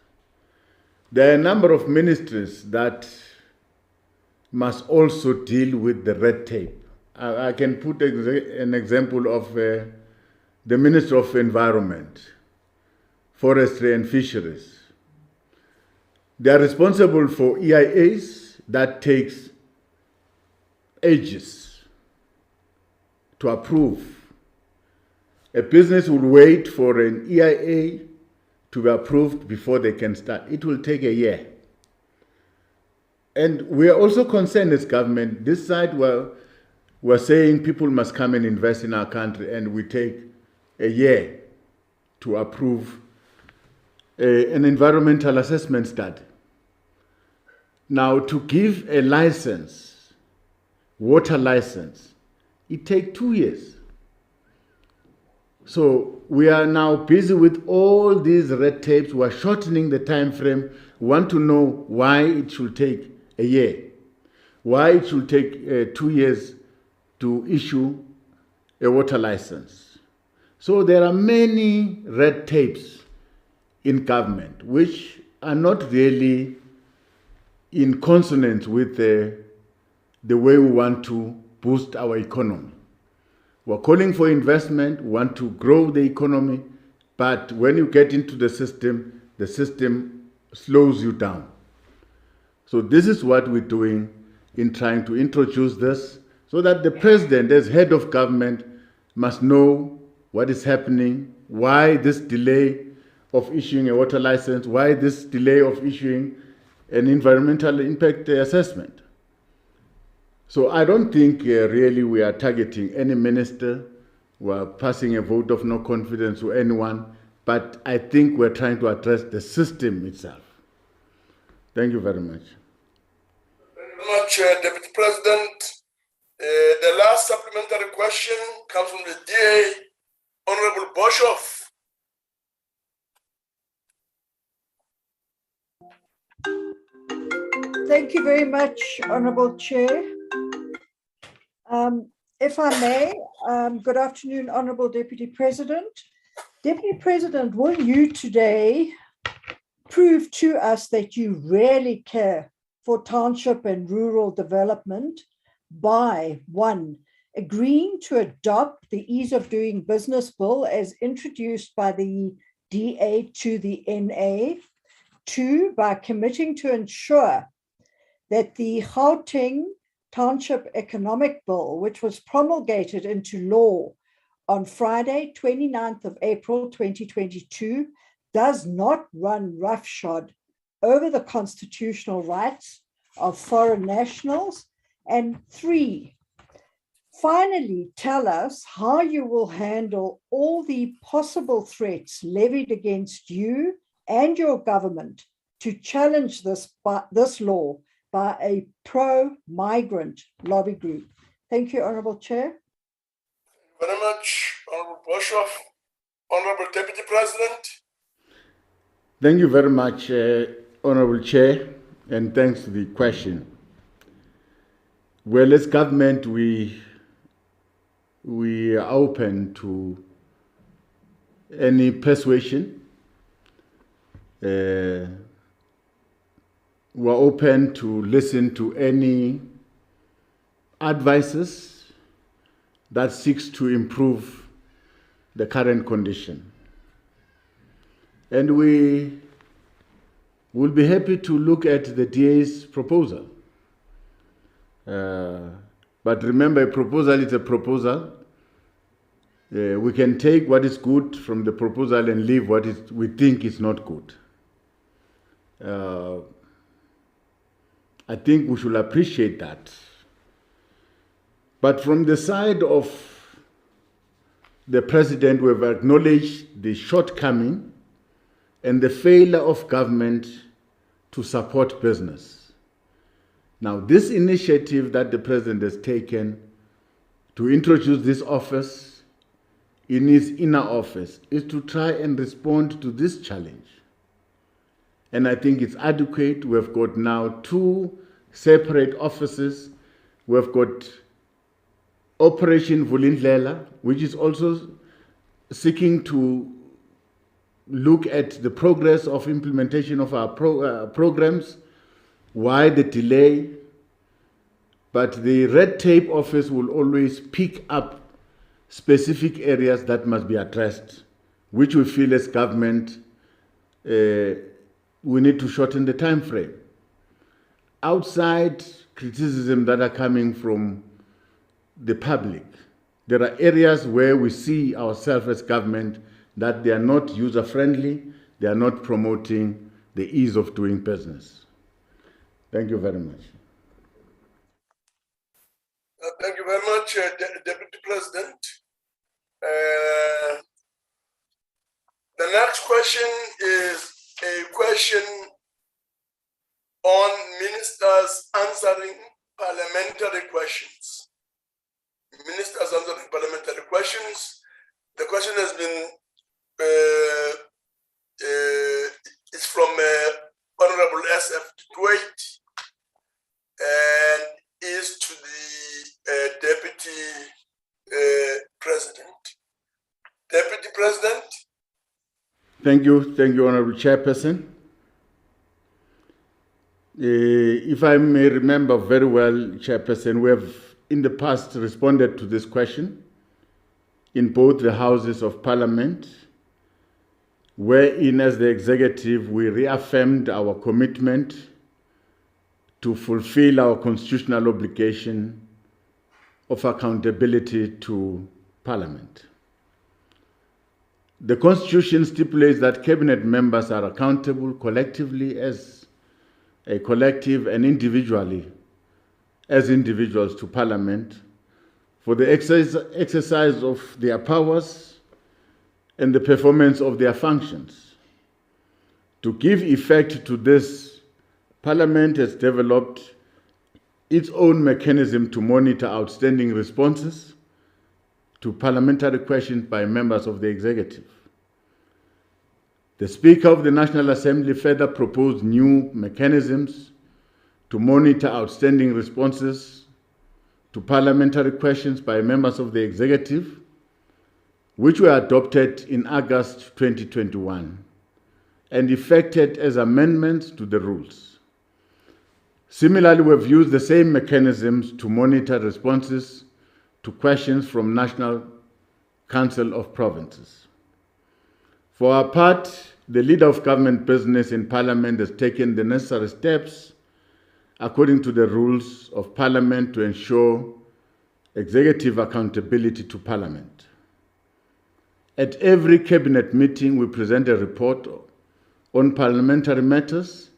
[SPEAKER 1] There are a number of ministries that must also deal with the red tape. I can put an example of the Ministry of Environment, Forestry and Fisheries. They are responsible for EIAs that takes ages to approve. A business will wait for an EIA to be approved before they can start. It will take a year. And we are also concerned as government, this side we're saying people must come and invest in our country, and we take a year to approve an environmental assessment study. Now, to give a license, water license, it takes 2 years. So we are now busy with all these red tapes. We are shortening the time frame. We want to know why it should take a year, why it should take 2 years to issue a water license. So there are many red tapes in government which are not really in consonance with the way we want to boost our economy. We're calling for investment, we want to grow the economy, but when you get into the system slows you down. So this is what we're doing in trying to introduce this, so that the president, as head of government, must know what is happening, why this delay of issuing a water license, why this delay of issuing an environmental impact assessment. So I don't think really we are targeting any minister, we are passing a vote of no confidence to anyone, but I think we're trying to address the system itself. Thank you very much.
[SPEAKER 2] Thank you very much, Deputy President. The last supplementary question comes from the DA, Honorable Boshoff.
[SPEAKER 13] Thank you very much, Honorable Chair. If I may, good afternoon, Honorable Deputy President. Deputy President, will you today prove to us that you really care for township and rural development by, 1, agreeing to adopt the Ease of Doing Business Bill as introduced by the DA to the NA, 2, by committing to ensure that the Gauteng Township Economic Bill, which was promulgated into law on Friday, 29th of April, 2022, does not run roughshod over the constitutional rights of foreign nationals. And 3, finally, tell us how you will handle all the possible threats levied against you and your government to challenge this law by a pro-migrant lobby group. Thank you, Honourable Chair.
[SPEAKER 2] Thank you very much, Honourable Boshoff. Honourable Deputy President.
[SPEAKER 1] Thank you very much, Honourable Chair, and thanks for the question. Well, as government, we are open to any persuasion. We're open to listen to any advices that seeks to improve the current condition. And we will be happy to look at the DA's proposal. But remember, a proposal is a proposal. We can take what is good from the proposal and leave what we think is not good. I think we should appreciate that. But from the side of the President, we have acknowledged the shortcoming and the failure of government to support business. Now, this initiative that the President has taken to introduce this office in his inner office is to try and respond to this challenge. And I think it's adequate. We've got now 2 separate offices. We've got Operation Vulindlela, which is also seeking to look at the progress of implementation of our programs. Why the delay? But the red tape office will always pick up specific areas that must be addressed, which we feel as government we need to shorten the time frame. Outside criticism that are coming from the public, there are areas where we see ourselves as government that they are not user-friendly, they are not promoting the ease of doing business. Thank you very much.
[SPEAKER 2] Thank you very much, Deputy President. The next question is a question on ministers answering parliamentary questions. Ministers answering parliamentary questions. The question has been, it's from Honorable SF Dwight and is to the Deputy President. Deputy President.
[SPEAKER 1] Thank you, Honorable Chairperson. If I may remember very well, Chairperson, we have in the past responded to this question in both the Houses of Parliament, wherein as the executive we reaffirmed our commitment to fulfill our constitutional obligation of accountability to Parliament. The Constitution stipulates that cabinet members are accountable collectively as a collective and individually as individuals to Parliament for the exercise of their powers and the performance of their functions. To give effect to this, Parliament has developed its own mechanism to monitor outstanding responses to parliamentary questions by members of the executive. The Speaker of the National Assembly further proposed new mechanisms to monitor outstanding responses to parliamentary questions by members of the executive, which were adopted in August 2021 and effected as amendments to the rules. Similarly, we've used the same mechanisms to monitor responses to questions from National Council of Provinces. For our part, the Leader of Government Business in Parliament has taken the necessary steps according to the rules of Parliament to ensure executive accountability to Parliament. At every Cabinet meeting, we present a report on parliamentary matters,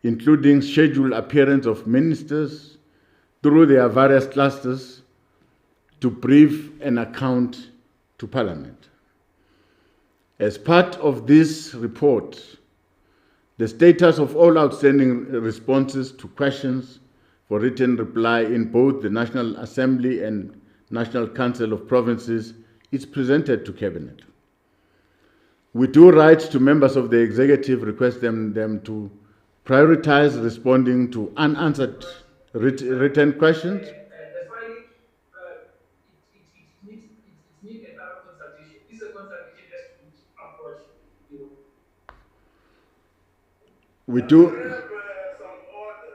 [SPEAKER 1] including scheduled appearance of ministers through their various clusters to brief and account to Parliament. As part of this report, the status of all outstanding responses to questions for written reply in both the National Assembly and National Council of Provinces is presented to Cabinet. We do write to members of the executive, request them to prioritize responding to unanswered written questions?
[SPEAKER 14] That's why it needs a thorough consultation. This is a consultation just to approach, you know.
[SPEAKER 1] We do.
[SPEAKER 2] Some order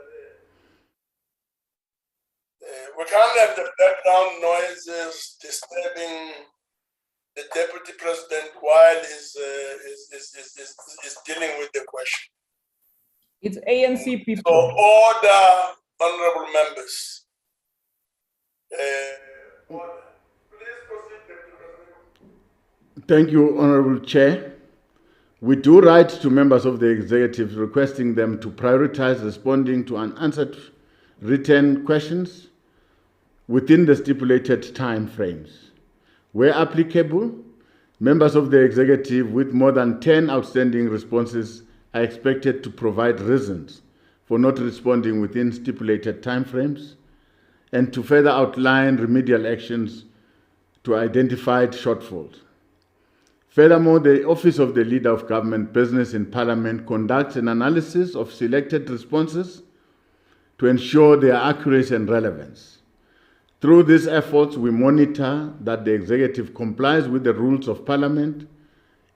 [SPEAKER 2] there. We can't have the background noises disturbing the deputy president while he's dealing with the question.
[SPEAKER 12] It's ANC people.
[SPEAKER 2] So order, honorable members. Order. Please proceed, Deputy President.
[SPEAKER 1] Thank you, Honorable Chair. We do write to members of the executive requesting them to prioritize responding to unanswered written questions within the stipulated time frames. Where applicable, members of the executive with more than 10 outstanding responses are expected to provide reasons for not responding within stipulated timeframes and to further outline remedial actions to identified shortfalls. Furthermore, the Office of the Leader of Government Business in Parliament conducts an analysis of selected responses to ensure their accuracy and relevance. Through these efforts, we monitor that the executive complies with the rules of Parliament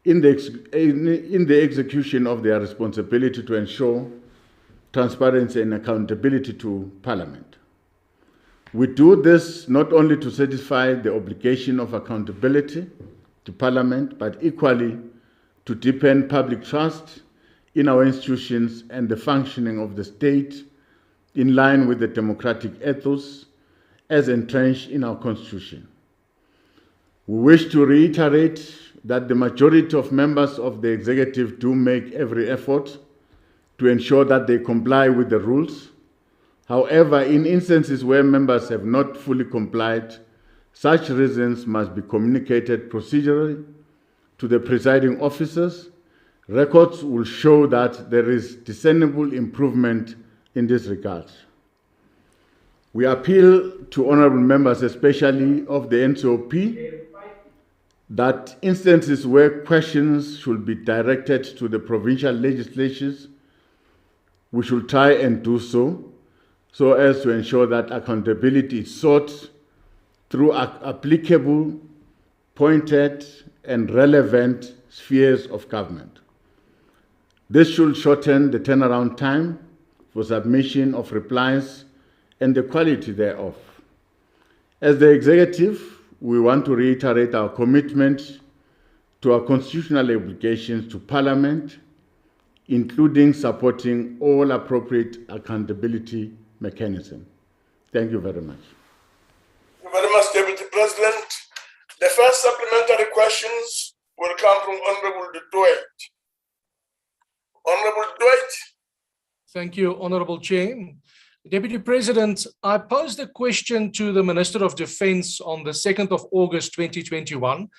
[SPEAKER 1] in the execution of their responsibility to ensure transparency and accountability to Parliament. We do this not only to satisfy the obligation of accountability to Parliament, but equally to deepen public trust in our institutions and the functioning of the state in line with the democratic ethos as entrenched in our Constitution. We wish to reiterate that the majority of members of the executive do make every effort to ensure that they comply with the rules. However, in instances where members have not fully complied, such reasons must be communicated procedurally to the presiding officers. Records will show that there is discernible improvement in this regard. We appeal to honorable members, especially of the NCOP, that instances where questions should be directed to the provincial legislatures, we should try and do so as to ensure that accountability is sought through applicable, pointed, and relevant spheres of government. This should shorten the turnaround time for submission of replies and the quality thereof. As the executive, we want to reiterate our commitment to our constitutional obligations to Parliament, including supporting all appropriate accountability mechanisms. Thank you very much.
[SPEAKER 2] Thank you very much, Deputy President. The first supplementary questions will come from Honorable Dwight. Honorable Dwight.
[SPEAKER 15] Thank you, Honorable Chair. Deputy President, I posed a question to the Minister of Defense on the 2nd of August 2021,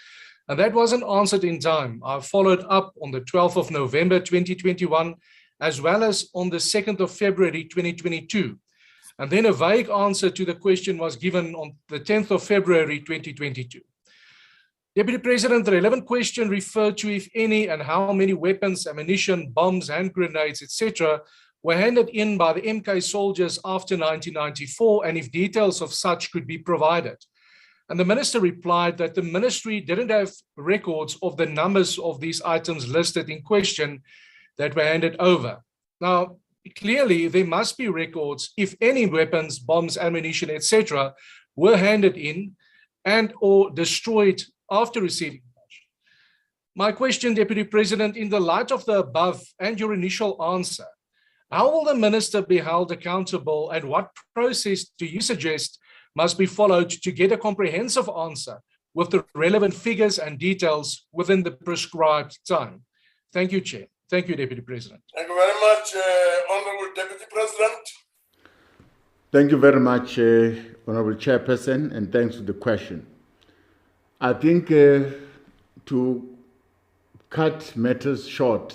[SPEAKER 15] and that wasn't answered in time. I followed up on the 12th of November 2021, as well as on the 2nd of February 2022. And then a vague answer to the question was given on the 10th of February 2022. Deputy President, the relevant question referred to if any and how many weapons, ammunition, bombs, hand grenades, etc. were handed in by the MK soldiers after 1994 and if details of such could be provided. And the minister replied that the ministry didn't have records of the numbers of these items listed in question that were handed over. Now, clearly there must be records if any weapons, bombs, ammunition, etc. were handed in and or destroyed after receiving such. My question, Deputy President, in the light of the above and your initial answer, how will the minister be held accountable and what process do you suggest must be followed to get a comprehensive answer with the relevant figures and details within the prescribed time? Thank you, Chair. Thank you, Deputy President.
[SPEAKER 2] Thank you very much, Honorable Deputy President.
[SPEAKER 1] Thank you very much, Honorable Chairperson, and thanks for the question. I think to cut matters short,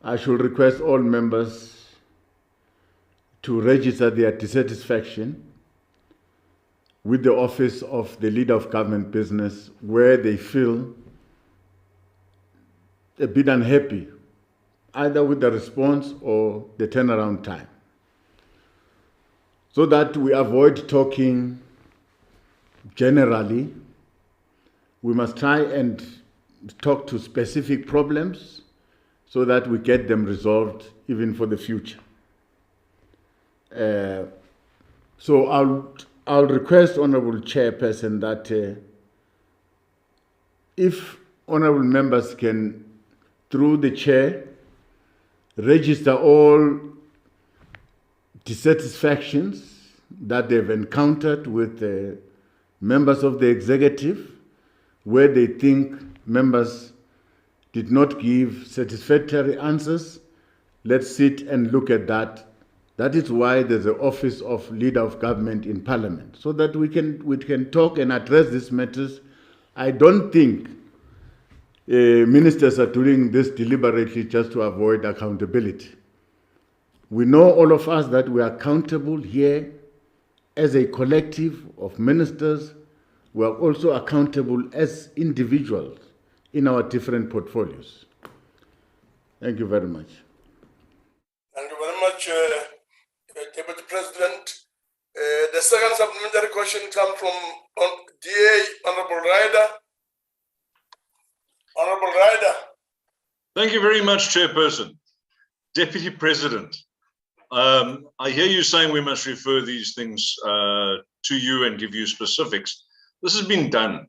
[SPEAKER 1] I should request all members to register their dissatisfaction with the Office of the Leader of Government Business where they feel a bit unhappy, either with the response or the turnaround time. so that we avoid talking generally. We must try and talk to specific problems so that we get them resolved even for the future. So I'll request Honorable Chairperson that if honorable members can, through the chair, register all dissatisfactions that they've encountered with members of the executive, where they think members did not give satisfactory answers. Let's sit and look at that. That is why there's an office of leader of government in parliament, so that we can talk and address these matters. I don't think ministers are doing this deliberately just to avoid accountability. We know, all of us, that we are accountable here as a collective of ministers. We are also accountable as individuals in our different portfolios. Thank you very much.
[SPEAKER 2] Thank you very much, Deputy President. The second supplementary question comes from DA Honorable Ryder. Honorable Ryder.
[SPEAKER 16] Thank you very much, Chairperson. Deputy President, I hear you saying we must refer these things to you and give you specifics. This has been done,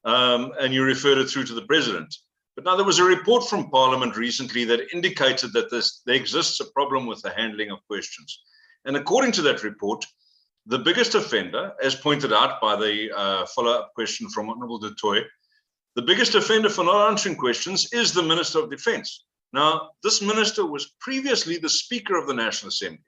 [SPEAKER 16] and you referred it through to the President. But now there was a report from Parliament recently that indicated that there exists a problem with the handling of questions. And according to that report, the biggest offender, as pointed out by the follow-up question from Honorable Du Toit, the biggest offender for not answering questions is the Minister of Defence. Now, this minister was previously the Speaker of the National Assembly.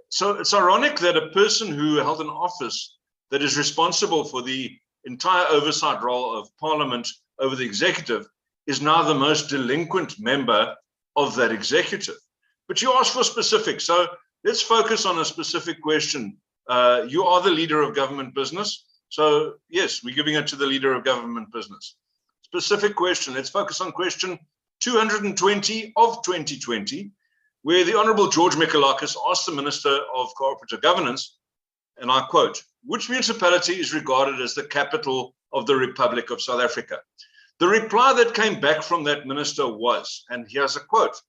[SPEAKER 16] So it's ironic that a person who held an office that is responsible for the entire oversight role of Parliament over the executive is now the most delinquent member of that executive. But you asked for specifics, so let's focus on a specific question. You are the leader of government business. So yes, we're giving it to the leader of government business. Specific question, let's focus on question 220 of 2020, where the Honorable George Mikalakis asked the Minister of Cooperative Governance, and I quote, which municipality is regarded as the capital of the Republic of South Africa? The reply that came back from that minister was, and here's a quote,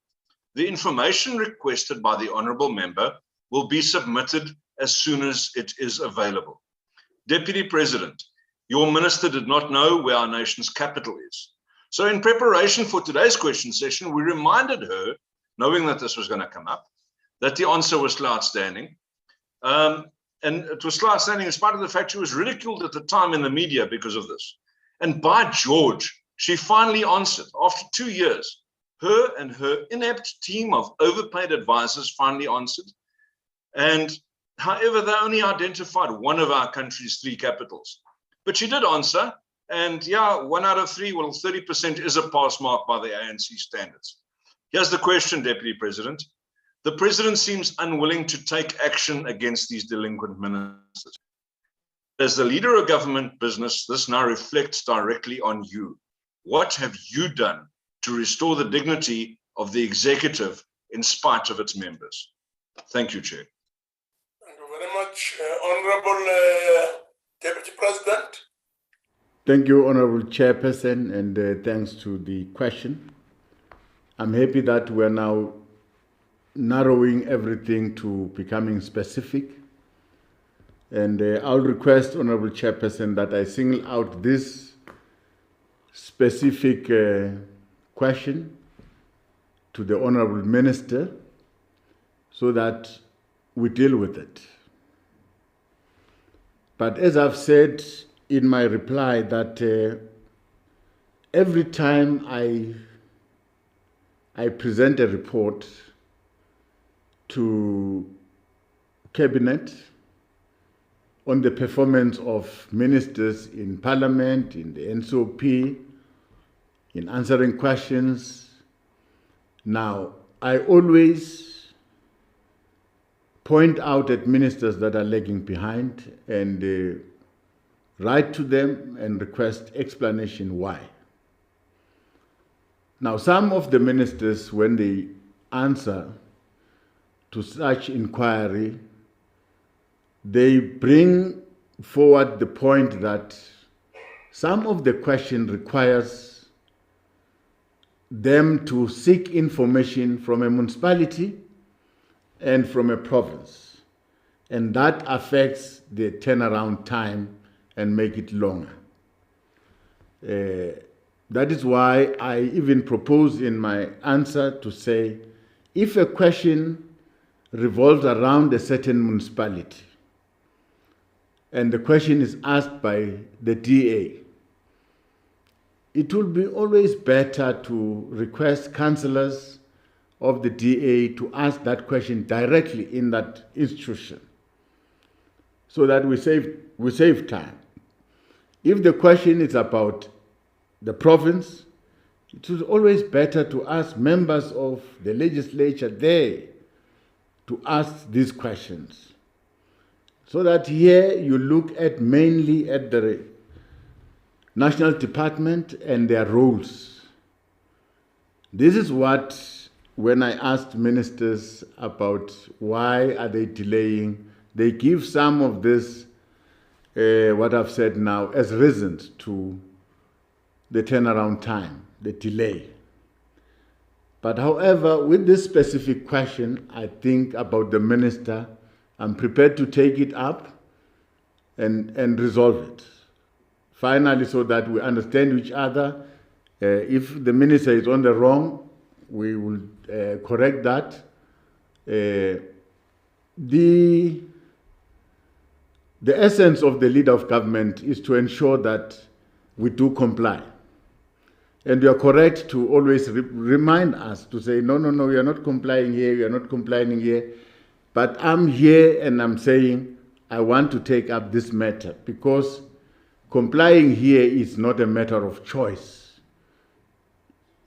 [SPEAKER 16] the information requested by the honourable member will be submitted as soon as it is available. Deputy President, your minister did not know where our nation's capital is. So in preparation for today's question session, we reminded her, knowing that this was going to come up, that the answer was still outstanding. And it was still outstanding in spite of the fact she was ridiculed at the time in the media because of this. And by George, she finally answered. After 2 years, her and her inept team of overpaid advisors finally answered. And however, they only identified one of our country's 3 capitals. But she did answer. And yeah, 1 out of 3, well, 30% is a pass mark by the ANC standards. Here's the question, Deputy President. The President seems unwilling to take action against these delinquent ministers. As the leader of government business, this now reflects directly on you. What have you done to restore the dignity of the executive in spite of its members? Thank you, Chair.
[SPEAKER 2] Thank you very much, Honorable Deputy President.
[SPEAKER 1] Thank you, Honorable Chairperson, and thanks to the question. I'm happy that we're now narrowing everything to becoming specific. And I'll request, Honorable Chairperson, that I single out this specific question to the Honorable Minister so that we deal with it. But as I've said in my reply, that every time I present a report to Cabinet on the performance of ministers in Parliament, in the NCOP, in answering questions. Now, I always point out at ministers that are lagging behind and write to them and request explanation why. Now, some of the ministers, when they answer to such inquiry, they bring forward the point that some of the question requires them to seek information from a municipality and from a province, and that affects the turnaround time and make it longer. That is why I even propose in my answer to say, if a question revolves around a certain municipality and the question is asked by the DA, it will be always better to request councillors of the DA to ask that question directly in that institution so that we save time. If the question is about the province, it is always better to ask members of the legislature there to ask these questions. So that here you look at mainly at the national department and their roles. This is what, when I asked ministers about why are they delaying, they give some of this, what I've said now, as reasons to the turnaround time, the delay. But however, with this specific question, I think about the minister, I'm prepared to take it up and resolve it. Finally, so that we understand each other. If the minister is on the wrong, we will correct that. The essence of the leader of government is to ensure that we do comply. And you are correct to always remind us to say, no, we are not complying here, we are not complying here. But I'm here and I'm saying, I want to take up this matter because complying here is not a matter of choice.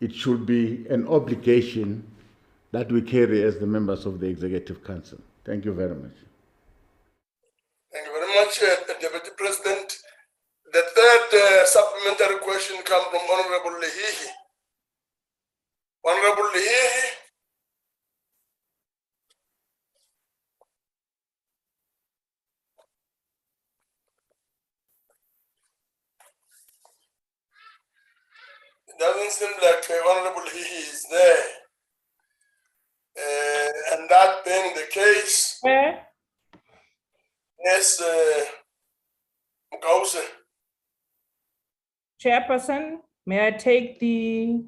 [SPEAKER 1] It should be an obligation that we carry as the members of the Executive Council. Thank you very much.
[SPEAKER 2] Thank you very much, Deputy President. The third supplementary question comes from Honorable Lehihi. Honorable Lehihi. It doesn't seem like Honorable Lehihi is there. And that being the case, yes, Mkause.
[SPEAKER 12] Chairperson, may I take the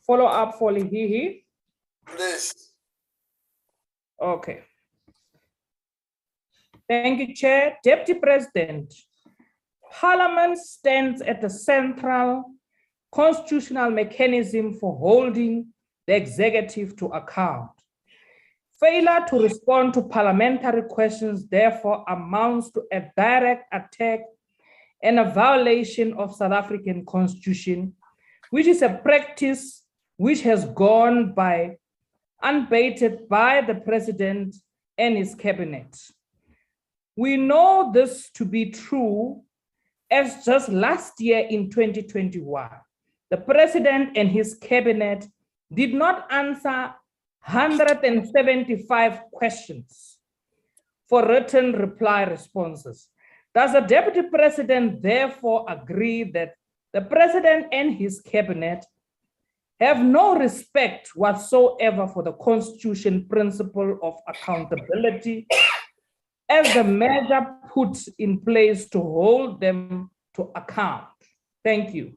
[SPEAKER 12] follow-up for Lehihi?
[SPEAKER 2] Please.
[SPEAKER 12] Okay. Thank you, Chair. Deputy President, Parliament stands at the central constitutional mechanism for holding the executive to account. Failure to respond to parliamentary questions therefore amounts to a direct attack and a violation of South African Constitution, which is a practice which has gone by unabated by the President and his cabinet. We know this to be true as just last year in 2021, the President and his cabinet did not answer 175 questions for written reply responses. Does the Deputy President therefore agree that the President and his cabinet have no respect whatsoever for the Constitution principle of accountability as the measure put in place to hold them to account? Thank you.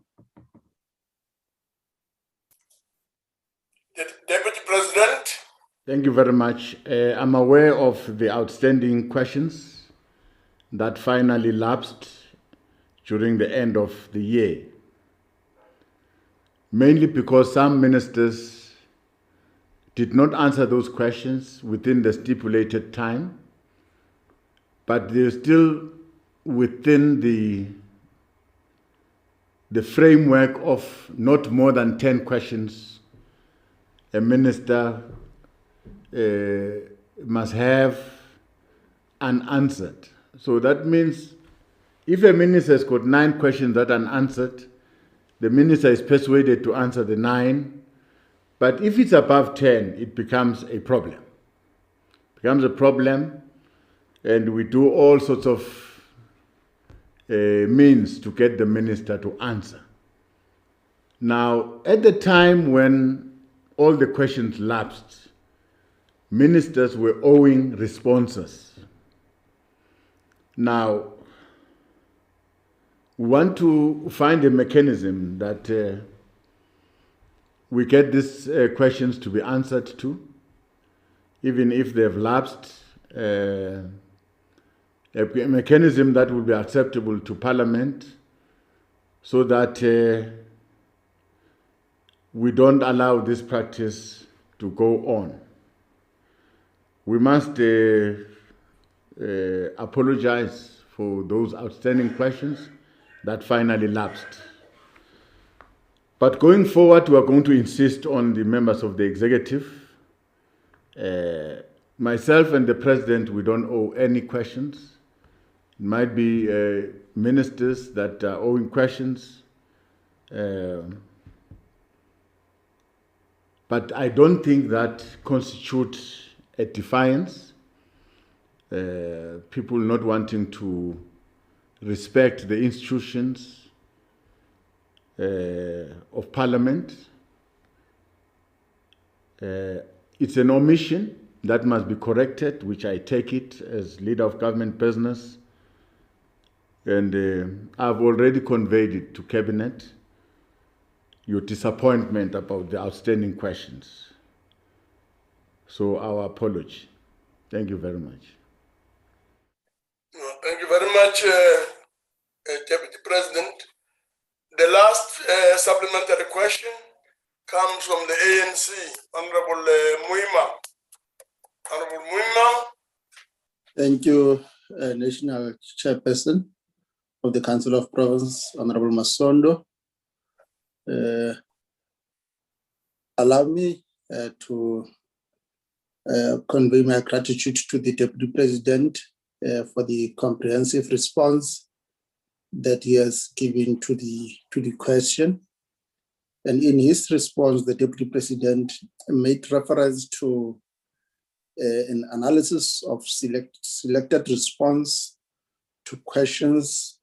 [SPEAKER 2] Deputy President.
[SPEAKER 1] Thank you very much. I'm aware of the outstanding questions that finally lapsed during the end of the year, mainly because some ministers did not answer those questions within the stipulated time, but they're still within the framework of not more than 10 questions a minister must have unanswered. So that means if a minister has got 9 questions that are unanswered, the minister is persuaded to answer the 9. But if it's above 10, it becomes a problem. It becomes a problem. And we do all sorts of means to get the minister to answer. Now, at the time when all the questions lapsed, ministers were owing responses. Now, we want to find a mechanism that we get these questions to be answered to, even if they've lapsed, a mechanism that will be acceptable to Parliament, so that we don't allow this practice to go on. We must apologize for those outstanding questions that finally lapsed. But going forward, we are going to insist on the members of the executive. Myself and the president, we don't owe any questions. It might be ministers that are owing questions. But I don't think that constitutes a defiance. People not wanting to respect the institutions of Parliament. It's an omission that must be corrected, which I take it as leader of government business. And I've already conveyed it to Cabinet, your disappointment about the outstanding questions. So our apology. Thank you very much.
[SPEAKER 2] Thank you very much, Deputy President. The last supplementary question comes from the ANC, Honorable Muima. Honorable Muima.
[SPEAKER 17] Thank you, National Chairperson of the Council of Province, Honorable Masondo. Allow me to convey my gratitude to the Deputy President for the comprehensive response that he has given to the question. And in his response, the Deputy President made reference to an analysis of selected response to questions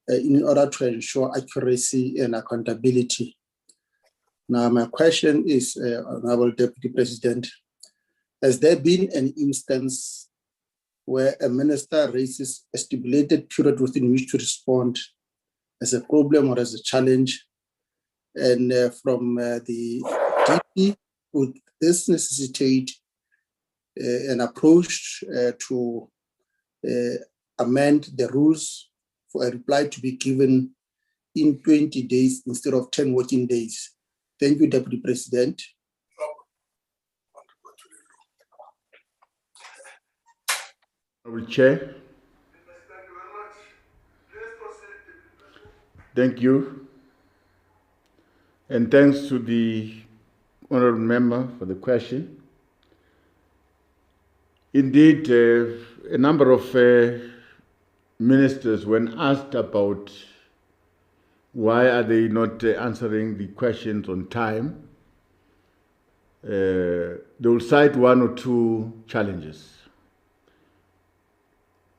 [SPEAKER 17] in order to ensure accuracy and accountability. Now, my question is, Honorable Deputy President, has there been an instance where a minister raises a stipulated period within which to respond as a problem or as a challenge, and from the DP, would this necessitate an approach to amend the rules for a reply to be given in 20 days instead of 10 working days? Thank you, Deputy President.
[SPEAKER 1] Honorable Chair. Thank you. And thanks to the honorable member for the question. Indeed, a number of ministers, when asked about why are they not answering the questions on time, they will cite one or two challenges.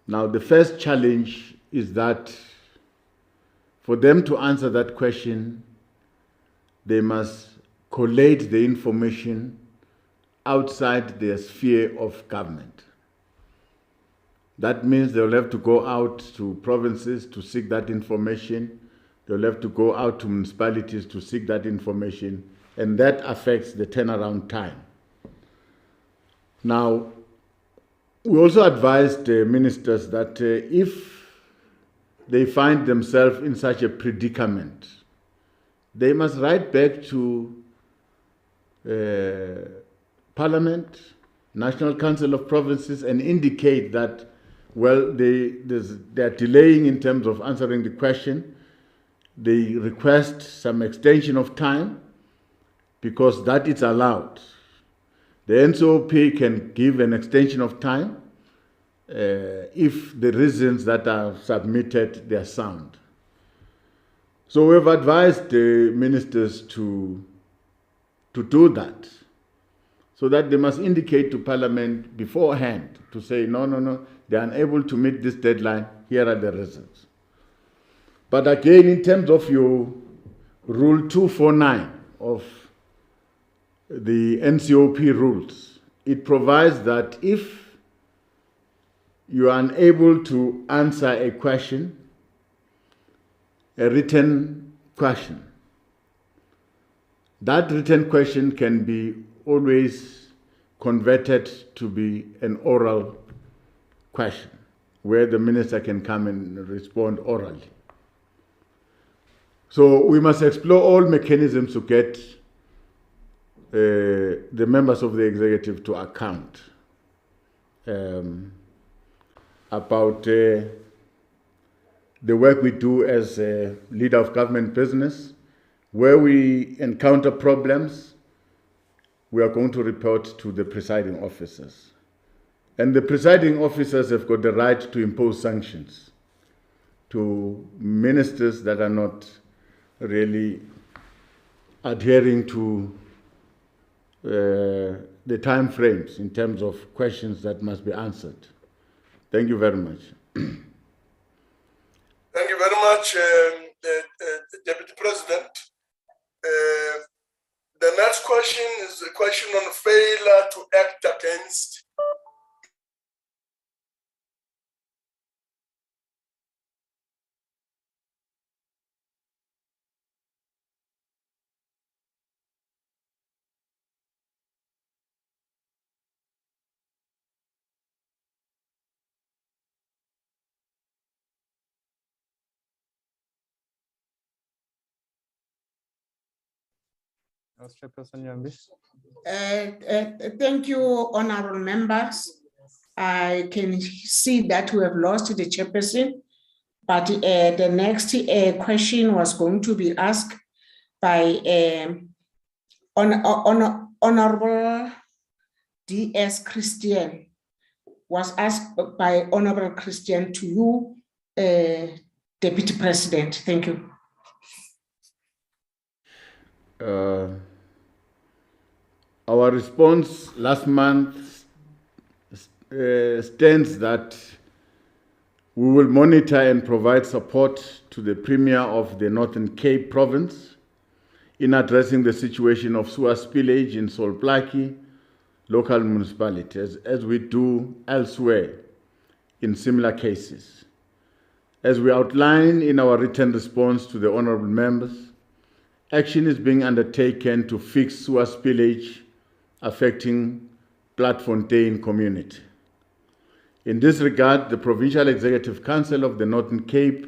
[SPEAKER 1] Now, the first challenge is that for them to answer that question, they must collate the information outside their sphere of government. That means they'll have to go out to provinces to seek that information. They'll have to go out to municipalities to seek that information, and that affects the turnaround time. Now, we also advised ministers that if they find themselves in such a predicament, they must write back to Parliament, National Council of Provinces, and indicate that, well, they are delaying in terms of answering the question. They request some extension of time because that is allowed. The NCOP can give an extension of time if the reasons that are submitted, they are sound. So we've advised the ministers to do that. so that they must indicate to Parliament beforehand to say, no, they are unable to meet this deadline, here are the reasons. But again, in terms of your Rule 249 of the NCOP rules, it provides that if you are unable to answer a question, a written question, that written question can be always converted to be an oral question, where the minister can come and respond orally. So we must explore all mechanisms to get the members of the executive to account about the work we do as a leader of government business. Where we encounter problems, we are going to report to the presiding officers. And the presiding officers have got the right to impose sanctions to ministers that are not really adhering to the time frames in terms of questions that must be answered. Thank you very much.
[SPEAKER 2] Thank you very much, Deputy President. The next question is a question on failure to act against
[SPEAKER 18] Thank you, honorable members. I can see that we have lost the chairperson, but the next question was going to be asked by Honorable D.S. Christian, was asked by Honorable Christian to you, Deputy President. Thank you.
[SPEAKER 1] Our response last month stands that we will monitor and provide support to the Premier of the Northern Cape Province in addressing the situation of sewer spillage in Solplaki local municipality, as we do elsewhere in similar cases. As we outline in our written response to the honorable members, action is being undertaken to fix sewer spillage affecting Platfontein community. In this regard, the Provincial Executive Council of the Northern Cape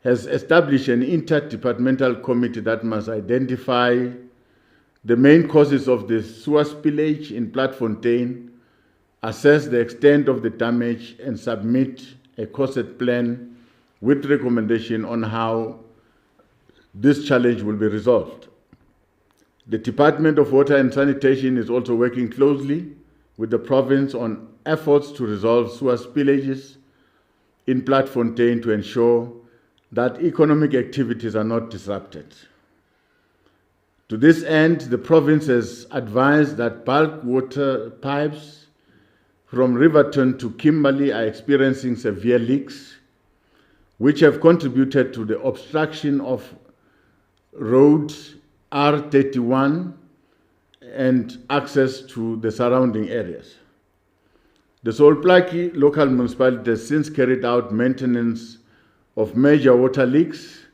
[SPEAKER 1] has established an interdepartmental committee that must identify the main causes of the sewer spillage in Platfontein, assess the extent of the damage, and submit a costed plan with recommendation on how this challenge will be resolved. The Department of Water and Sanitation is also working closely with the province on efforts to resolve sewer spillages in Platfontein to ensure that economic activities are not disrupted. To this end, the province has advised that bulk water pipes from Riverton to Kimberley are experiencing severe leaks, which have contributed to the obstruction of road R31 and access to the surrounding areas. The Solplaki local municipality has since carried out maintenance of major water leaks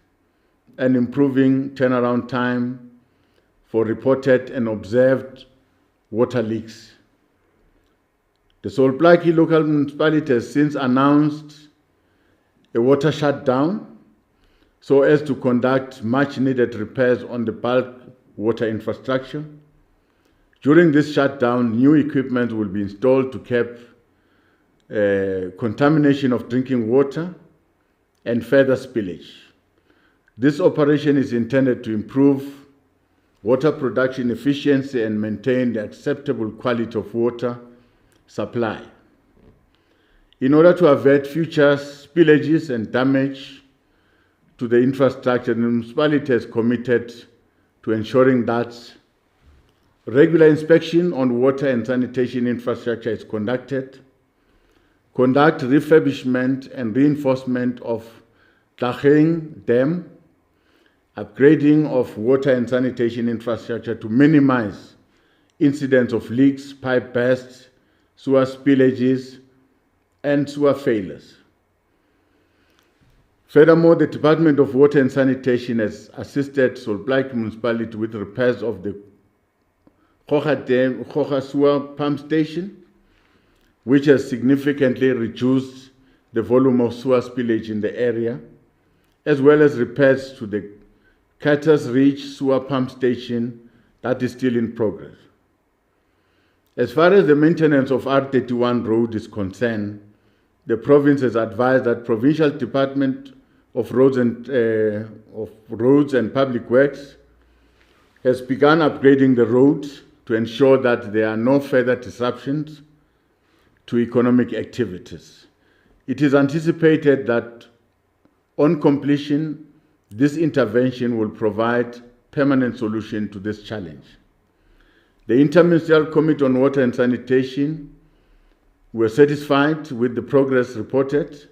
[SPEAKER 1] and improving turnaround time for reported and observed water leaks. The Solplaki local municipality has since announced a water shutdown so as to conduct much needed repairs on the bulk water infrastructure. During this shutdown, new equipment will be installed to curb contamination of drinking water and further spillage. This operation is intended to improve water production efficiency and maintain the acceptable quality of water supply. In order to avert future spillages and damage to the infrastructure, the municipality is committed to ensuring that Regular inspection on water and sanitation infrastructure is conducted. Conduct refurbishment and reinforcement of Tlhageng Dam, upgrading of water and sanitation infrastructure to minimize incidents of leaks, pipe bursts, sewer spillages, and sewer failures. Furthermore, the Department of Water and Sanitation has assisted Solplaatje Municipality with repairs of the Khokha Sewer Pump Station, which has significantly reduced the volume of sewer spillage in the area, as well as repairs to the Catters Ridge Sewer Pump Station that is still in progress. As far as the maintenance of R31 road is concerned, the province has advised that Provincial Department of Roads and Public Works has begun upgrading the roads to ensure that there are no further disruptions to economic activities. It is anticipated that on completion, this intervention will provide permanent solution to this challenge. The Interministerial Committee on Water and Sanitation were satisfied with the progress reported,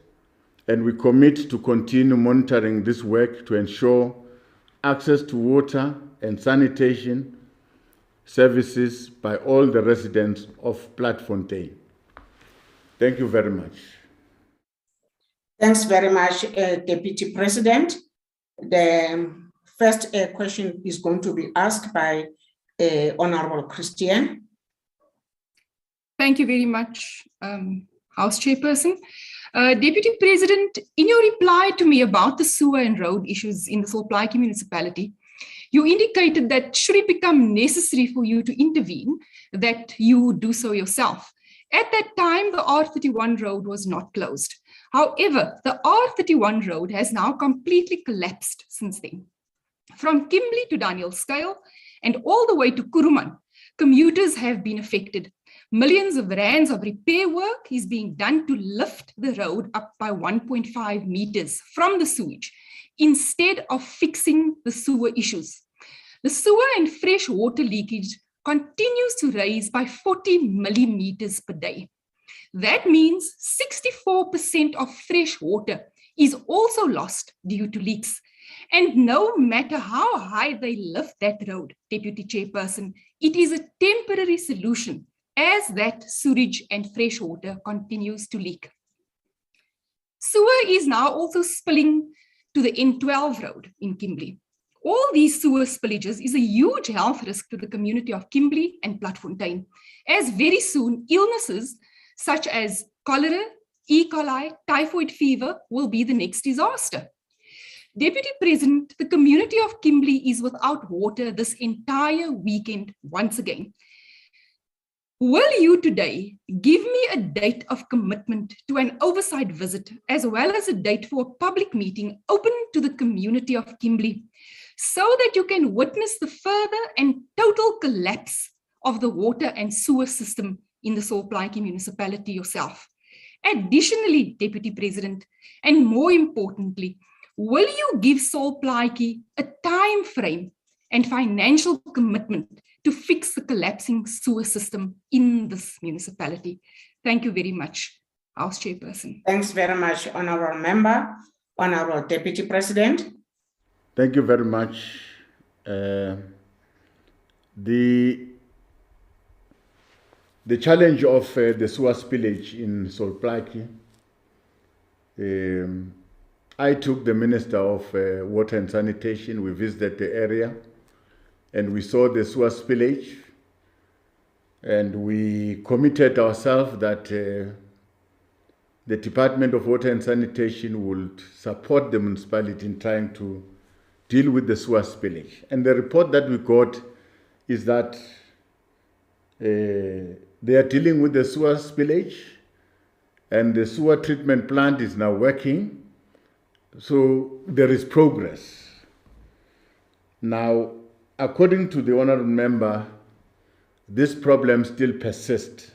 [SPEAKER 1] and we commit to continue monitoring this work to ensure access to water and sanitation services by all the residents of Plaatfontein. Thank you very much.
[SPEAKER 18] Thanks very much, Deputy President. The first question is going to be asked by Honorable Christian.
[SPEAKER 19] Thank you very much, House Chairperson. Deputy President, in your reply to me about the sewer and road issues in the Solplaatje municipality, you indicated that should it become necessary for you to intervene, that you would do so yourself. At that time, the R31 road was not closed. However, the R31 road has now completely collapsed since then. From Kimberley to Daniel Scale and all the way to Kuruman, commuters have been affected. Millions of rands of repair work is being done to lift the road up by 1.5 meters from the sewage, instead of fixing the sewer issues. The sewer and fresh water leakage continues to rise by 40 millimeters per day. That means 64% of fresh water is also lost due to leaks. And no matter how high they lift that road, Deputy Chairperson, it is a temporary solution as that sewage and fresh water continues to leak. Sewer is now also spilling to the N12 road in Kimberley. All these sewer spillages is a huge health risk to the community of Kimberley and Plaatfontein, as very soon illnesses such as cholera, E. coli, typhoid fever will be the next disaster. Deputy President, the community of Kimberley is without water this entire weekend once again. Will you today give me a date of commitment to an oversight visit, as well as a date for a public meeting open to the community of Kimberley, so that you can witness the further and total collapse of the water and sewer system in the Solplaatje municipality yourself? Additionally, Deputy President, and more importantly, will you give Solplaatje a time frame and financial commitment to fix the collapsing sewer system in this municipality? Thank you very much, House Chairperson.
[SPEAKER 18] Thanks very much, Honorable Member, Honorable Deputy President.
[SPEAKER 1] Thank you very much. The challenge of the sewer spillage in Solplaatje, I took the Minister of Water and Sanitation. We visited the area and we saw the sewer spillage, and we committed ourselves that the Department of Water and Sanitation would support the municipality in trying to deal with the sewer spillage. And the report that we got is that they are dealing with the sewer spillage, and the sewer treatment plant is now working. So there is progress. Now, according to the honorable member, this problem still persists.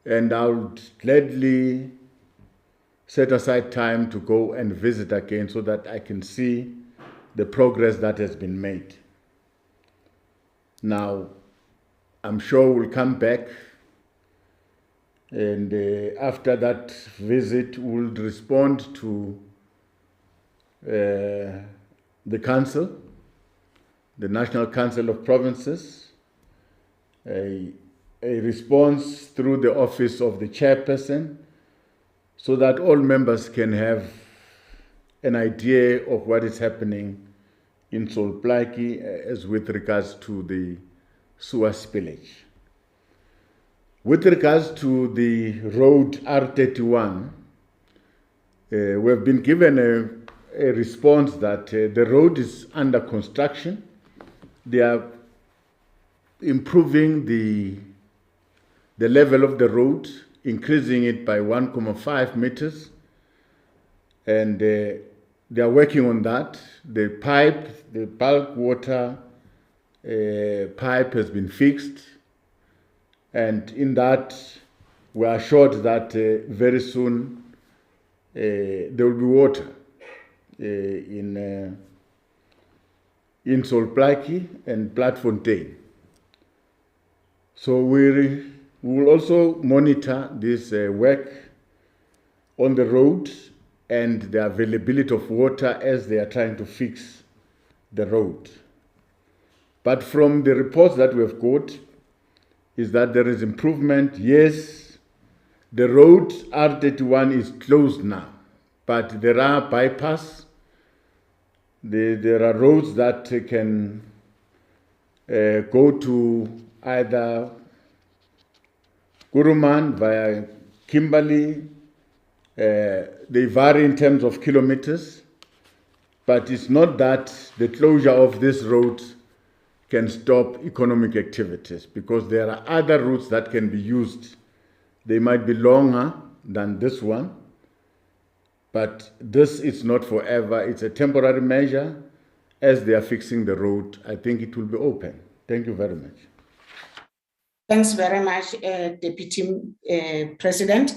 [SPEAKER 1] And I would gladly set aside time to go and visit again so that I can see the progress that has been made. Now, I'm sure we'll come back, and after that visit, we'll respond to the Council, the National Council of Provinces, a response through the office of the chairperson, so that all members can have an idea of what is happening in Solplaatje as with regards to the sewer spillage. With regards to the road R31, we have been given a response that the road is under construction. They are improving the level of the road, increasing it by 1.5 meters, and they are working on that. The pipe, the bulk water pipe has been fixed, and in that we are assured that very soon there will be water in Solplaatje and Platfontein. So we will also monitor this work on the road and the availability of water as they are trying to fix the road. But from the reports that we have got is that there is improvement. Yes, the road R31 is closed now, but there are bypass. There are roads that can go to either Kuruman via Kimberley. They vary in terms of kilometers, but it's not that the closure of this road can stop economic activities, because there are other routes that can be used. They might be longer than this one, but this is not forever. It's a temporary measure. As they are fixing the road, I think it will be open. Thank you very much.
[SPEAKER 18] Thanks very much, Deputy President.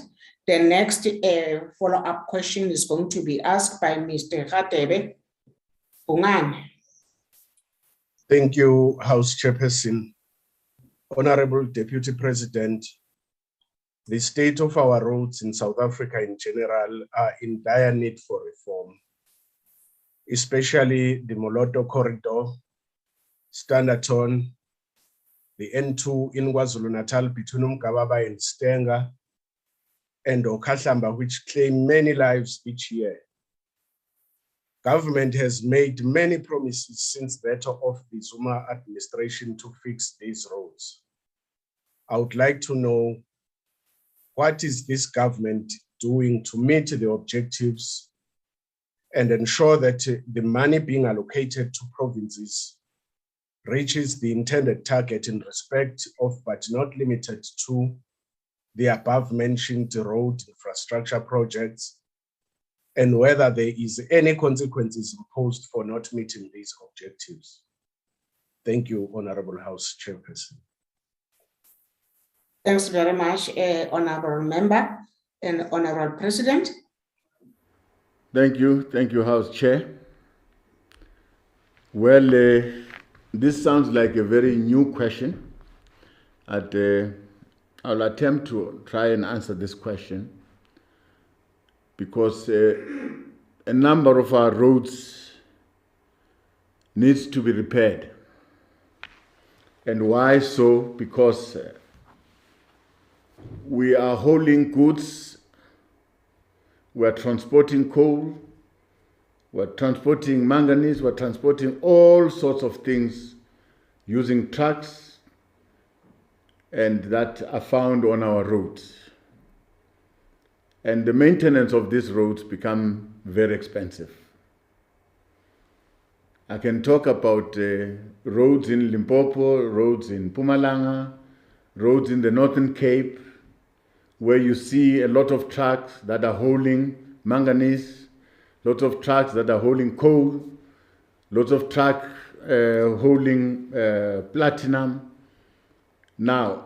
[SPEAKER 18] The next follow-up question is going to be asked by Mr. Radebe Bungane.
[SPEAKER 6] Thank you, House Chairperson. Honorable Deputy President, the state of our roads in South Africa in general are in dire need for reform, especially the Moloto Corridor, Standerton, the N2 in KwaZulu-Natal between Umgababa and Stenga, and Okahlamba, which claim many lives each year. Government has made many promises since that of the Zuma administration to fix these roads. I would like to know, what is this government doing to meet the objectives and ensure that the money being allocated to provinces reaches the intended target in respect of, but not limited to, the above mentioned road infrastructure projects, and whether there is any consequences imposed for not meeting these objectives? Thank you, Honorable House Chairperson.
[SPEAKER 18] Thanks very much, Honorable Member and Honorable President.
[SPEAKER 1] Thank you, House Chair. Well, this sounds like a very new question. I'll attempt to try and answer this question, because a number of our roads needs to be repaired. And why so? Because we are hauling goods, we are transporting coal, we're transporting manganese, we're transporting all sorts of things using trucks, and that are found on our roads. And the maintenance of these roads become very expensive. I can talk about roads in Limpopo, roads in Mpumalanga, roads in the Northern Cape, where you see a lot of trucks that are hauling manganese, lots of trucks that are hauling coal, lots of trucks hauling platinum. Now,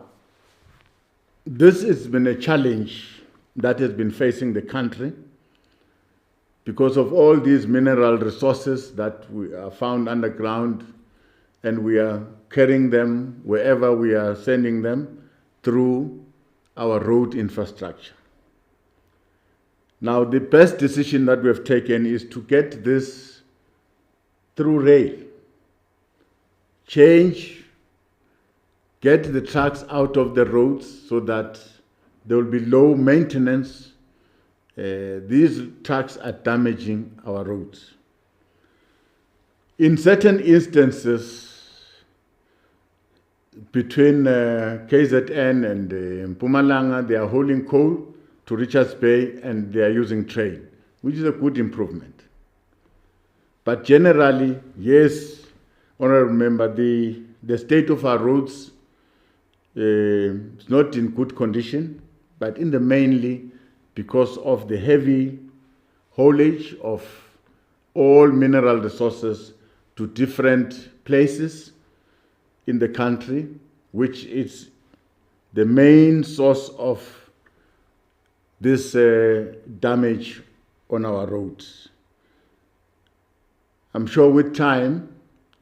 [SPEAKER 1] this has been a challenge that has been facing the country because of all these mineral resources that we are found underground, and we are carrying them wherever we are sending them through our road infrastructure. Now, the best decision that we have taken is to get this through rail. Get the trucks out of the roads so that there will be low maintenance. These trucks are damaging our roads. In certain instances, between KZN and Mpumalanga, they are hauling coal to Richards Bay and they are using train, which is a good improvement. But generally, yes, honorable member, the state of our roads is not in good condition, but in the mainly because of the heavy haulage of all mineral resources to different places in the country, which is the main source of this damage on our roads. I'm sure with time,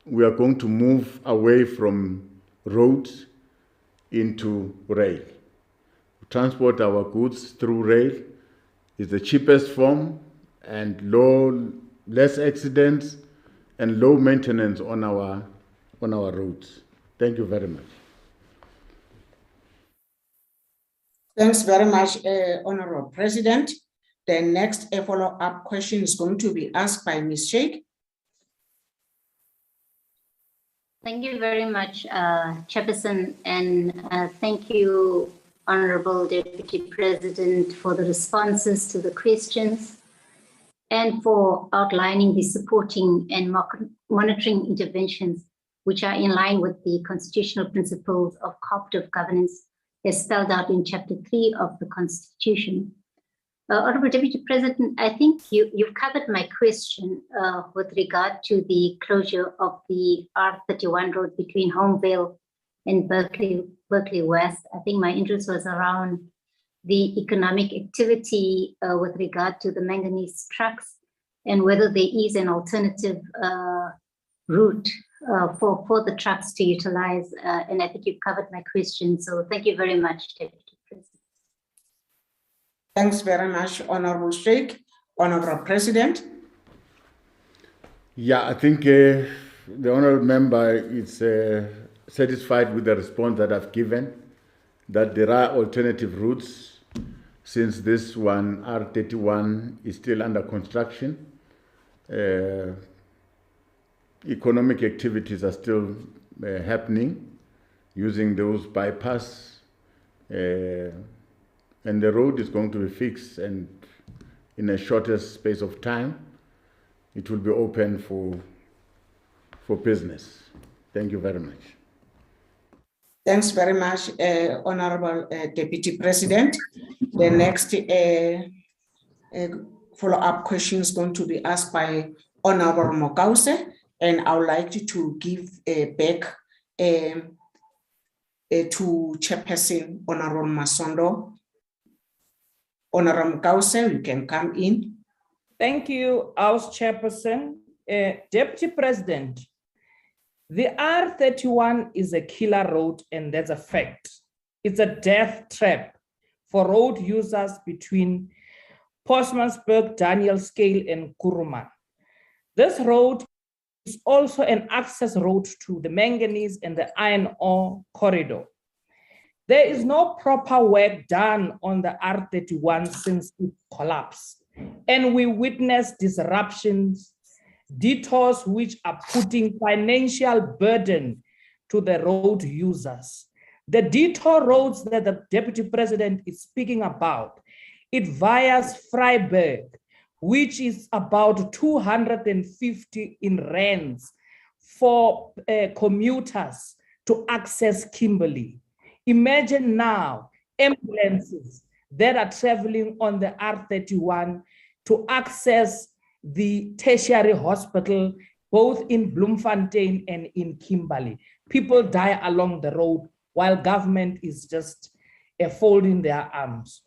[SPEAKER 1] we are going to move away from roads into rail. Transport our goods through rail is the cheapest form and less accidents and low maintenance on our roads. Thank you very much.
[SPEAKER 18] Thanks very much, Honorable President. The next follow-up question is going to be asked by Ms. Sheikh.
[SPEAKER 20] Thank you very much, Chairperson, and thank you, Honorable Deputy President, for the responses to the questions and for outlining the supporting and monitoring interventions which are in line with the constitutional principles of cooperative governance as spelled out in Chapter 3 of the Constitution. Honorable Deputy President, I think you've covered my question with regard to the closure of the R31 road between Homevale and Berkeley West. I think my interest was around the economic activity with regard to the manganese trucks and whether there is an alternative route for the trucks to utilize. And I think you've covered my question. So thank you very much, Deputy President.
[SPEAKER 18] Thanks very much, Honorable Sheikh. Honorable President.
[SPEAKER 1] Yeah, I think the honorable member is satisfied with the response that I've given, that there are alternative routes since this one, R31, is still under construction. Economic activities are still happening using those bypass, and the road is going to be fixed, and in a shortest space of time, it will be open for business. Thank you very much.
[SPEAKER 18] Thanks very much, Honorable Deputy President. The next follow-up question is going to be asked by Honorable Mokause, and I would like to give back to Chairperson Honorable Masondo. Honorable Mokause, you can come in.
[SPEAKER 12] Thank you, House Chairperson. Deputy President, the R31 is a killer road, and that's a fact. It's a death trap for road users between Postmansburg, Daniel Scale, and Kuruman. This road is also an access road to the manganese and the iron ore corridor. There is no proper work done on the R31 since it collapsed, and we witness disruptions, detours which are putting financial burden to the road users. The detour roads that the Deputy President is speaking about, it vias Vryburg, which is about 250 in rands for commuters to access Kimberley. Imagine now ambulances that are traveling on the R31 to access the tertiary hospital, both in Bloemfontein and in Kimberley. People die along the road while government is just folding their arms.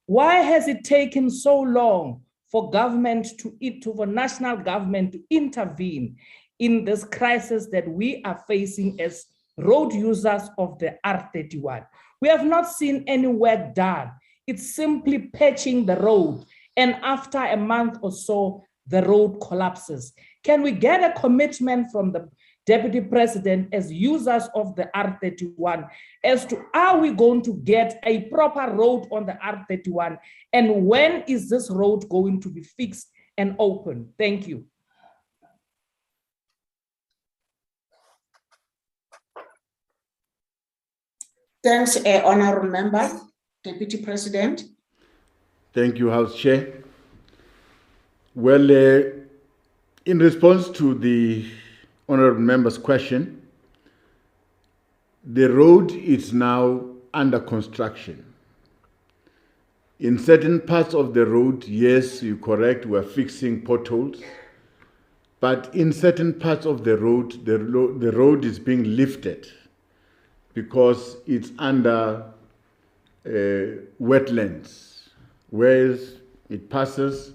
[SPEAKER 12] Why has it taken so long for for national government to intervene in this crisis that we are facing as road users of the R31. We have not seen any work done. It's simply patching the road, and after a month or so, the road collapses. Can we get a commitment from the Deputy President as users of the R31 as to are we going to get a proper road on the R31, and when is this road going to be fixed and open? Thank you.
[SPEAKER 18] Thanks, Honorable Member, Deputy President.
[SPEAKER 1] Thank you, House Chair. Well, in response to the Honorable Member's question, the road is now under construction. In certain parts of the road, yes, you're correct, we're fixing potholes. But in certain parts of the road, the road is being lifted because it's under wetlands. Where it passes,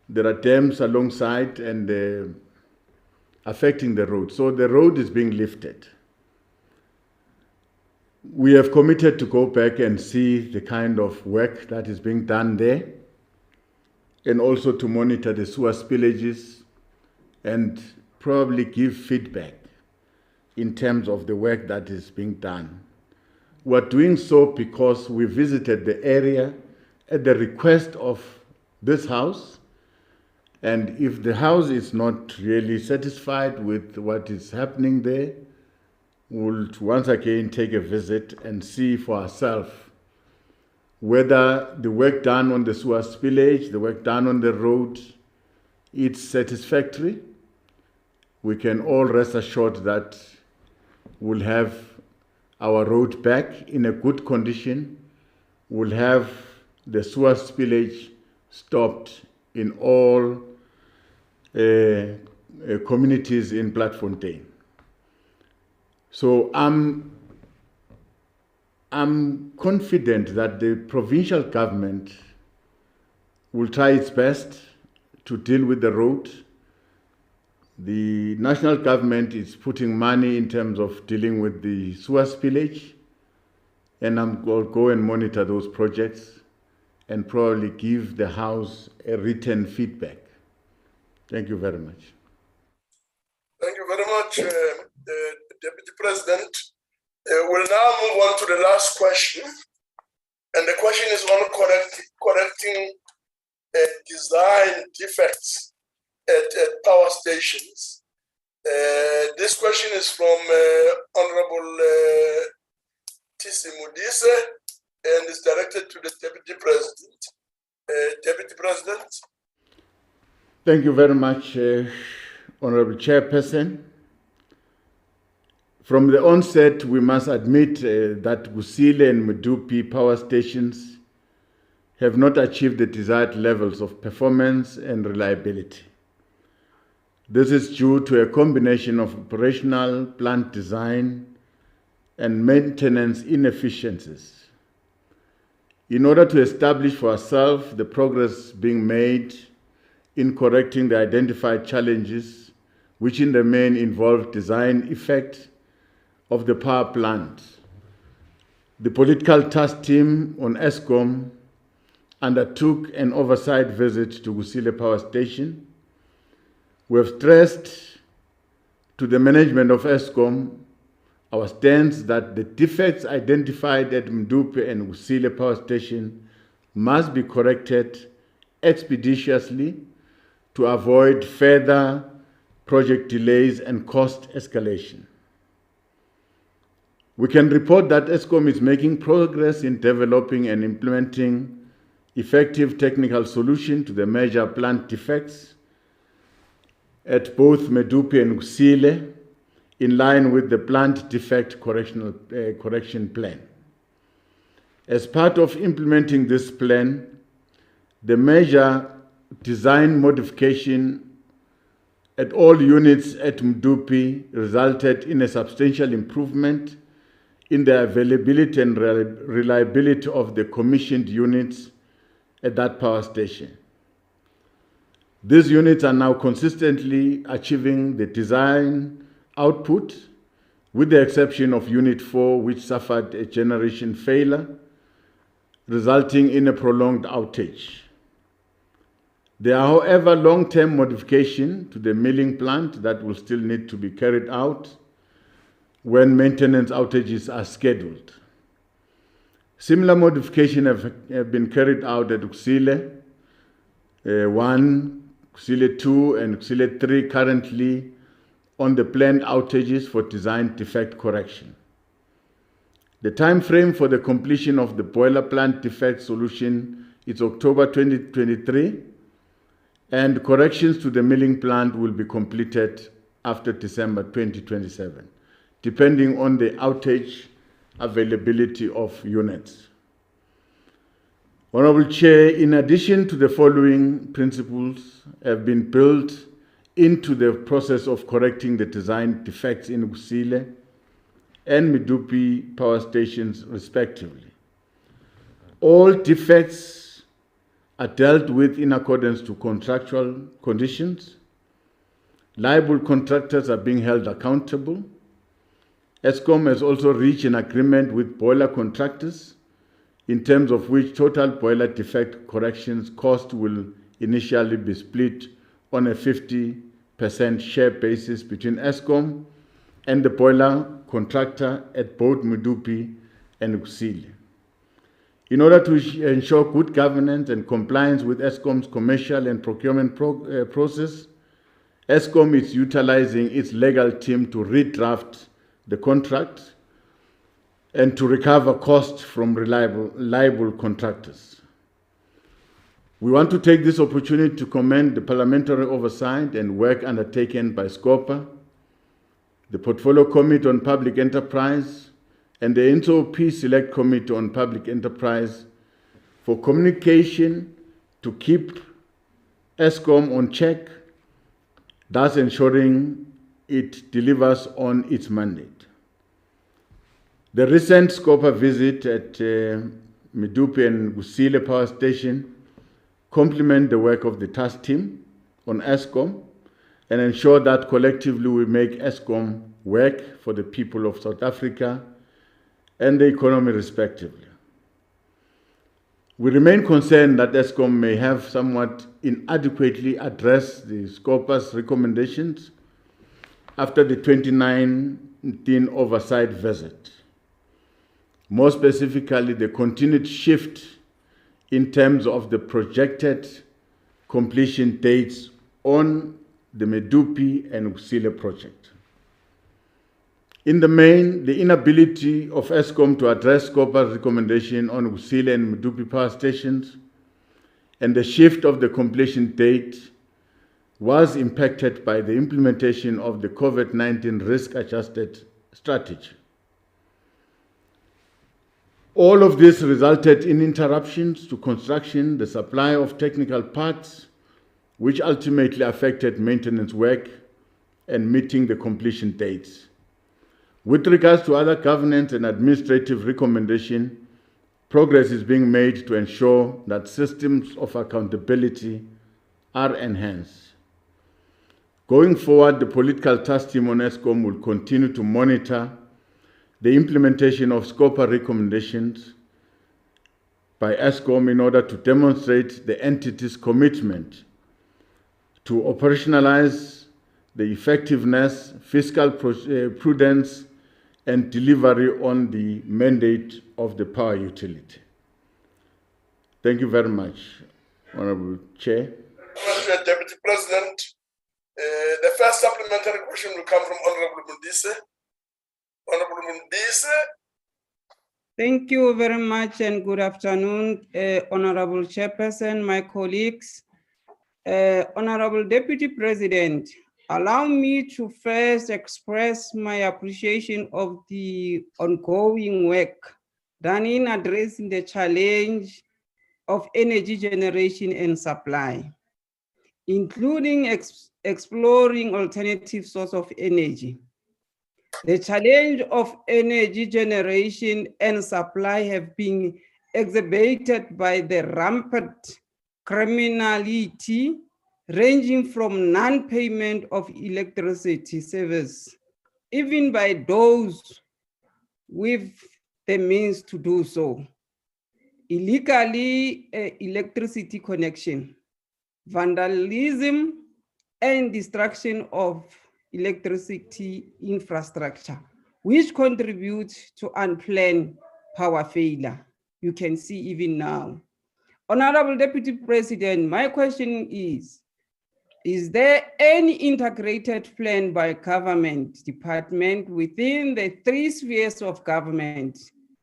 [SPEAKER 1] there are dams alongside and affecting the road. So the road is being lifted. We have committed to go back and see the kind of work that is being done there, and also to monitor the sewer spillages and probably give feedback in terms of the work that is being done. We're doing so because we visited the area at the request of this House, and if the House is not really satisfied with what is happening there, we'll once again take a visit and see for ourselves whether the work done on the sewer spillage, the work done on the road, it's satisfactory. We can all rest assured that we'll have our road back in a good condition. We'll have the sewer spillage stopped in all communities in Bloemfontein. So I'm confident that the provincial government will try its best to deal with the road. The national government is putting money in terms of dealing with the sewer spillage, and I'll go and monitor those projects and probably give the House a written feedback. Thank you very much.
[SPEAKER 2] Thank you very much, Deputy President. We'll now move on to the last question. And the question is on correcting design defects at power stations. This question is from Honorable Tisi Mudise and is directed to the Deputy President. Deputy President.
[SPEAKER 1] Thank you very much, Honorable Chairperson. From the onset, we must admit that Kusile and Medupi power stations have not achieved the desired levels of performance and reliability. This is due to a combination of operational, plant design, and maintenance inefficiencies. In order to establish for ourselves the progress being made in correcting the identified challenges, which in the main involve design effect of the power plant, the political task team on Eskom undertook an oversight visit to Kusile Power Station. We have stressed to the management of Eskom our stance that the defects identified at Mdupe and Kusile Power Station must be corrected expeditiously to avoid further project delays and cost escalation. We can report that Eskom is making progress in developing and implementing effective technical solutions to the major plant defects at both Medupi and Kusile, in line with the plant defect correction plan. As part of implementing this plan, the major design modification at all units at Medupi resulted in a substantial improvement in the availability and reliability of the commissioned units at that power station. These units are now consistently achieving the design output with the exception of Unit 4, which suffered a generation failure, resulting in a prolonged outage. There are, however, long-term modifications to the milling plant that will still need to be carried out when maintenance outages are scheduled. Similar modifications have been carried out at Uksile 1, Uksile 2, and Uksile 3 currently on the planned outages for design defect correction. The time frame for the completion of the boiler plant defect solution is October 2023, and corrections to the milling plant will be completed after December 2027, depending on the outage availability of units. Honorable Chair, in addition to the following principles have been built into the process of correcting the design defects in Uksile and Medupi power stations respectively. All defects are dealt with in accordance to contractual conditions. Liable contractors are being held accountable. Eskom has also reached an agreement with boiler contractors in terms of which total boiler defect corrections cost will initially be split on a 50% share basis between Eskom and the boiler contractor at both Medupi and Uksile. In order to ensure good governance and compliance with Eskom's commercial and procurement process, Eskom is utilizing its legal team to redraft the contract and to recover costs from liable contractors. We want to take this opportunity to commend the parliamentary oversight and work undertaken by SCOPA, the Portfolio Committee on Public Enterprise, and the NSOP Select Committee on Public Enterprise for communication to keep Eskom on check, thus ensuring it delivers on its mandate. The recent SCOPA visit at Medupi and Uksile Power Station complement the work of the task team on Eskom and ensure that collectively we make Eskom work for the people of South Africa and the economy respectively. We remain concerned that Eskom may have somewhat inadequately addressed the SCOPA's recommendations after the 2019 oversight visit. More specifically, the continued shift in terms of the projected completion dates on the Medupi and Uksile project. In the main, the inability of Eskom to address SCOPA's recommendation on Uksile and Medupi power stations and the shift of the completion date was impacted by the implementation of the COVID-19 risk-adjusted strategy. All of this resulted in interruptions to construction, the supply of technical parts, which ultimately affected maintenance work and meeting the completion dates. With regards to other governance and administrative recommendations, progress is being made to ensure that systems of accountability are enhanced. Going forward, the political task team on Eskom will continue to monitor the implementation of SCOPA recommendations by Eskom in order to demonstrate the entity's commitment to operationalize the effectiveness, fiscal prudence, and delivery on the mandate of the power utility. Thank you very much, Honorable Chair.
[SPEAKER 2] Mr. Deputy President, the first supplementary question will come from Honorable Mundise. Honorable Mundise.
[SPEAKER 21] Thank you very much and good afternoon, Honorable Chairperson, my colleagues. Honorable Deputy President, allow me to first express my appreciation of the ongoing work done in addressing the challenge of energy generation and supply, including exploring alternative sources of energy. The challenge of energy generation and supply have been exacerbated by the rampant criminality ranging from non-payment of electricity service even by those with the means to do so. Illegally electricity connection, vandalism, and destruction of electricity infrastructure, which contribute to unplanned power failure. You can see even now. Honorable Deputy President, my question is there any integrated plan by government department within the 3 spheres of government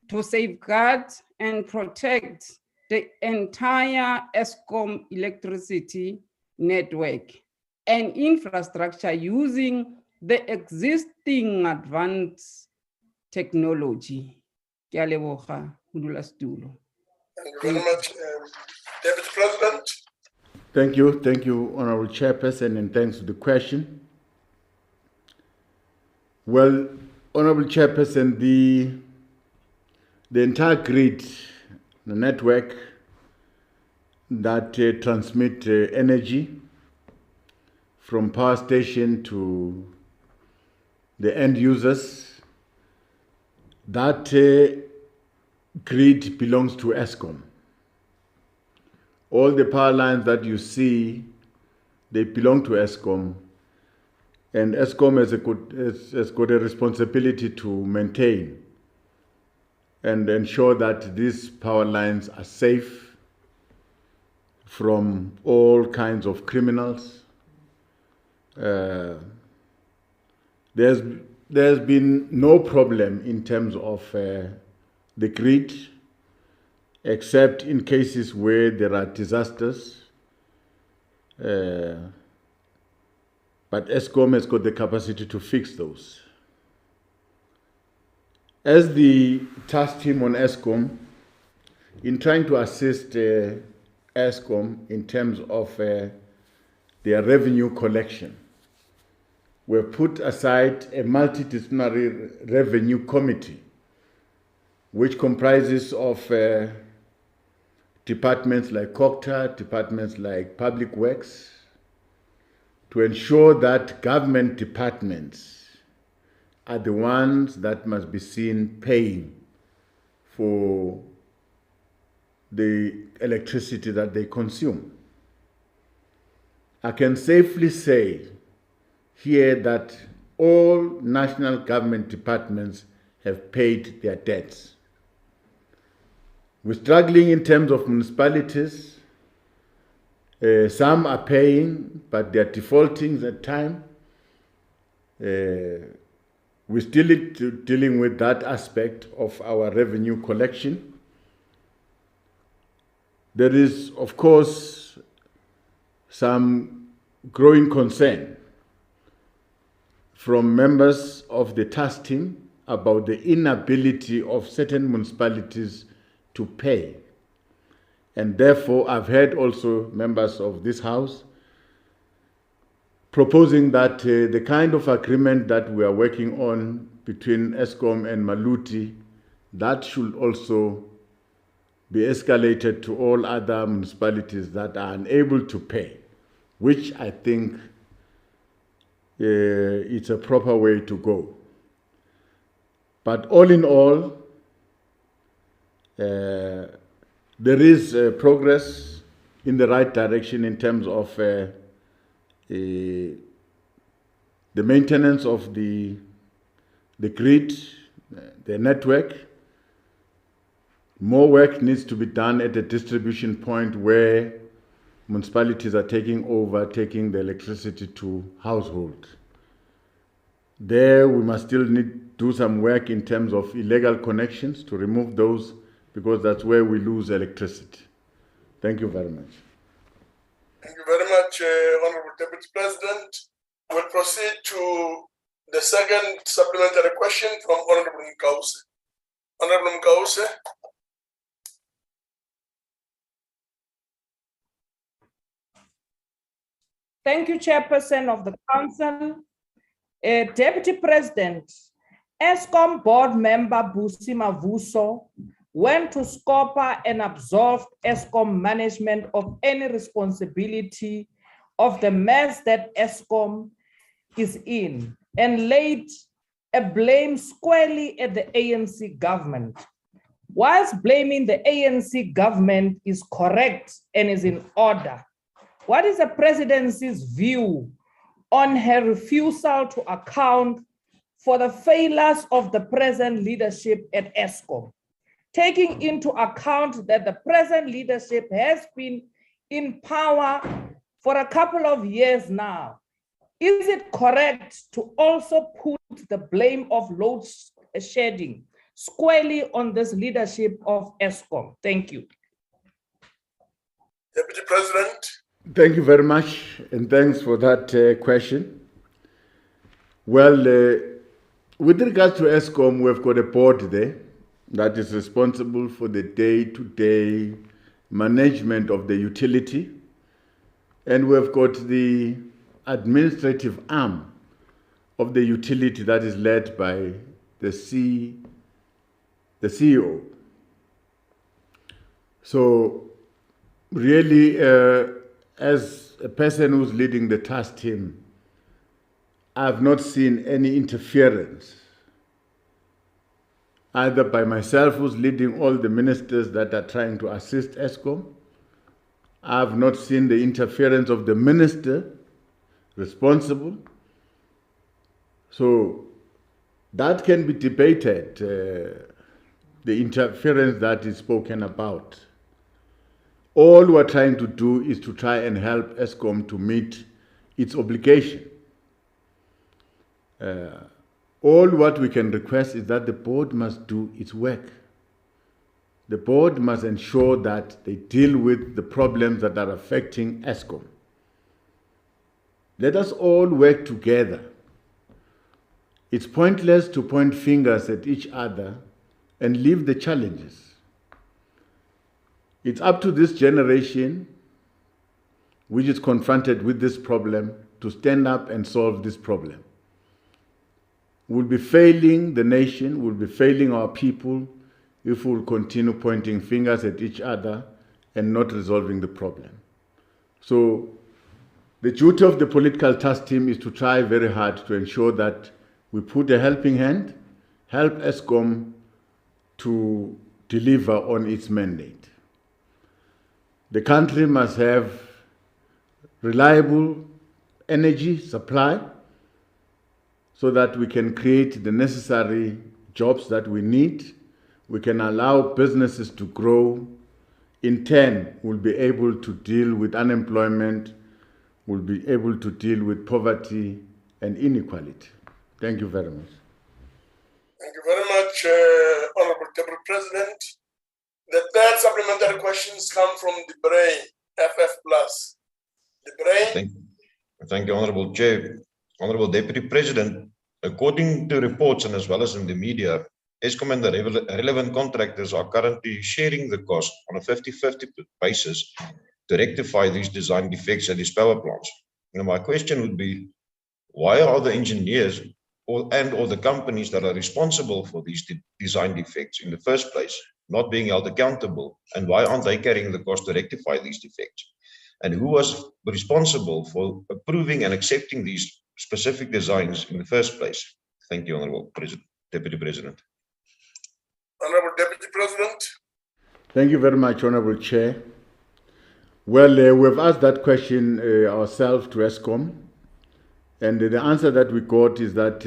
[SPEAKER 21] to safeguard and protect the entire ESCOM electricity network and infrastructure using the existing advanced technology? Ke a leboga, modulasetulo.
[SPEAKER 2] Thank you very much, Deputy President.
[SPEAKER 1] Thank you, Honorable Chairperson, and thanks for the question. Well, Honorable Chairperson, the entire grid, the network that transmit energy from power station to the end users, that grid belongs to ESCOM. All the power lines that you see, they belong to ESCOM, and ESCOM has got a responsibility to maintain and ensure that these power lines are safe from all kinds of criminals. There's been no problem in terms of the grid, except in cases where there are disasters. But ESCOM has got the capacity to fix those. As the task team on ESCOM, in trying to assist ESCOM in terms of their revenue collection, we've put aside a multidisciplinary revenue committee, which comprises of departments like COCTA, departments like Public Works, to ensure that government departments are the ones that must be seen paying for the electricity that they consume. I can safely say here that all national government departments have paid their debts. We're struggling in terms of municipalities. Some are paying, but they're defaulting at time. We're still dealing with that aspect of our revenue collection. There is, of course, some growing concern from members of the task team about the inability of certain municipalities to pay. And therefore, I've heard also members of this House proposing that the kind of agreement that we are working on between ESCOM and Maluti, that should also be escalated to all other municipalities that are unable to pay, which I think it's a proper way to go. But all in all, there is progress in the right direction in terms of the maintenance of the grid, the network. More work needs to be done at the distribution point where municipalities are taking the electricity to households. There we must still do some work in terms of illegal connections to remove those, because that's where we lose electricity. Thank you very much.
[SPEAKER 2] Thank you very much, Honorable Deputy President. We'll proceed to the second supplementary question from Honorable Mkause. Honorable Mkause.
[SPEAKER 12] Thank you, Chairperson of the Council. Deputy President, ESCOM board member President Mabuza went to Scopa and absolved ESCOM management of any responsibility of the mess that ESCOM is in, and laid a blame squarely at the ANC government. Whilst blaming the ANC government is correct and is in order, what is the presidency's view on her refusal to account for the failures of the present leadership at ESCOM, taking into account that the present leadership has been in power for a couple of years now? Is it correct to also put the blame of load shedding squarely on this leadership of ESCOM? Thank you.
[SPEAKER 2] Deputy President.
[SPEAKER 1] Thank you very much, and thanks for that question. Well, with regards to ESCOM, we've got a board there that is responsible for the day-to-day management of the utility, and we've got the administrative arm of the utility that is led by the CEO. So really, as a person who's leading the task team, I've not seen any interference, either by myself, who's leading all the ministers that are trying to assist ESCOM. I've not seen the interference of the minister responsible. So that can be debated, the interference that is spoken about. All we're trying to do is to try and help ESCOM to meet its obligation. All what we can request is that the board must do its work. The board must ensure that they deal with the problems that are affecting ESCOM. Let us all work together. It's pointless to point fingers at each other and leave the challenges. It's up to this generation, which is confronted with this problem, to stand up and solve this problem. We'll be failing the nation, we'll be failing our people if we'll continue pointing fingers at each other and not resolving the problem. So the duty of the political task team is to try very hard to ensure that we put a helping hand, help ESCOM to deliver on its mandate. The country must have reliable energy supply so that we can create the necessary jobs that we need. We can allow businesses to grow. In turn, we'll be able to deal with unemployment, we'll be able to deal with poverty and inequality. Thank you very much.
[SPEAKER 2] Thank you very much, Honorable Deputy President. The third supplementary questions come from the Brain, FF+. The Brain.
[SPEAKER 9] Thank you, Honorable Chair. Honorable Deputy President, according to reports and as well as in the media, ESCOM and the relevant contractors are currently sharing the cost on a 50-50 basis to rectify these design defects at these power plants. Now, my question would be, why are the engineers or the companies that are responsible for these design defects in the first place not being held accountable, and why aren't they carrying the cost to rectify these defects? And who was responsible for approving and accepting these specific designs in the first place? Thank you, Honorable Deputy President.
[SPEAKER 2] Honorable Deputy President.
[SPEAKER 1] Thank you very much, Honorable Chair. Well, we've asked that question ourselves to ESCOM, and the answer that we got is that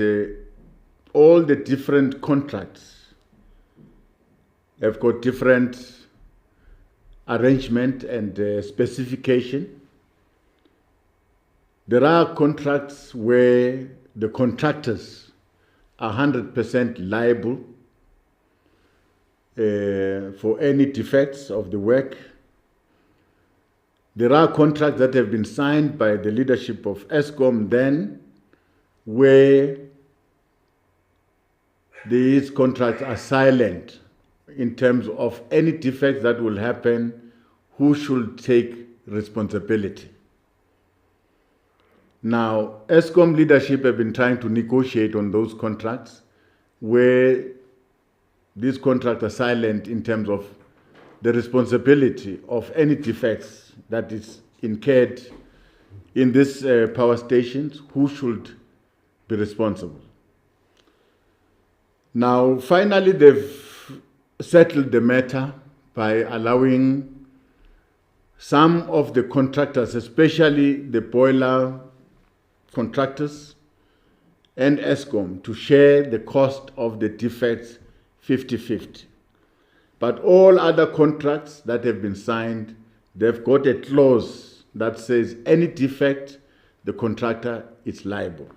[SPEAKER 1] all the different contracts have got different arrangement and specification. There are contracts where the contractors are 100% liable for any defects of the work. There are contracts that have been signed by the leadership of ESCOM then, where these contracts are silent in terms of any defects that will happen, who should take responsibility. Now, ESCOM leadership have been trying to negotiate on those contracts where these contracts are silent in terms of the responsibility of any defects that is incurred in these power stations, who should be responsible. Now, finally, they've settled the matter by allowing some of the contractors, especially the boiler contractors and ESCOM, to share the cost of the defects 50-50. But all other contracts that have been signed, they've got a clause that says any defect, the contractor is liable.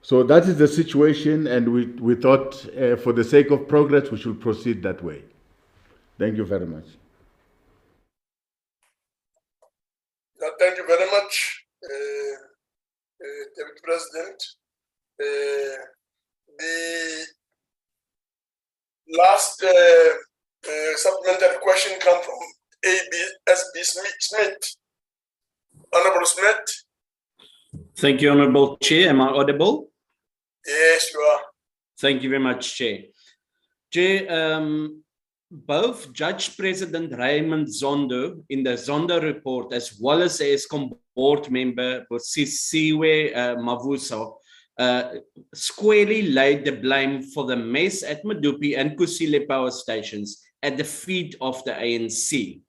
[SPEAKER 1] So that is the situation, and we thought for the sake of progress, we should proceed that way. Thank you very much.
[SPEAKER 2] Thank you very much, Deputy President. The last supplementary question comes from SB Smith. Honorable Smith.
[SPEAKER 3] Thank you, Honorable Chair. Am I audible?
[SPEAKER 2] Yes, you are.
[SPEAKER 3] Thank you very much, Chair. Chair, both Judge President Raymond Zondo in the Zondo report, as well as the ESCOM board member President Mabuza, squarely laid the blame for the mess at Medupi and Kusile power stations at the feet of the ANC.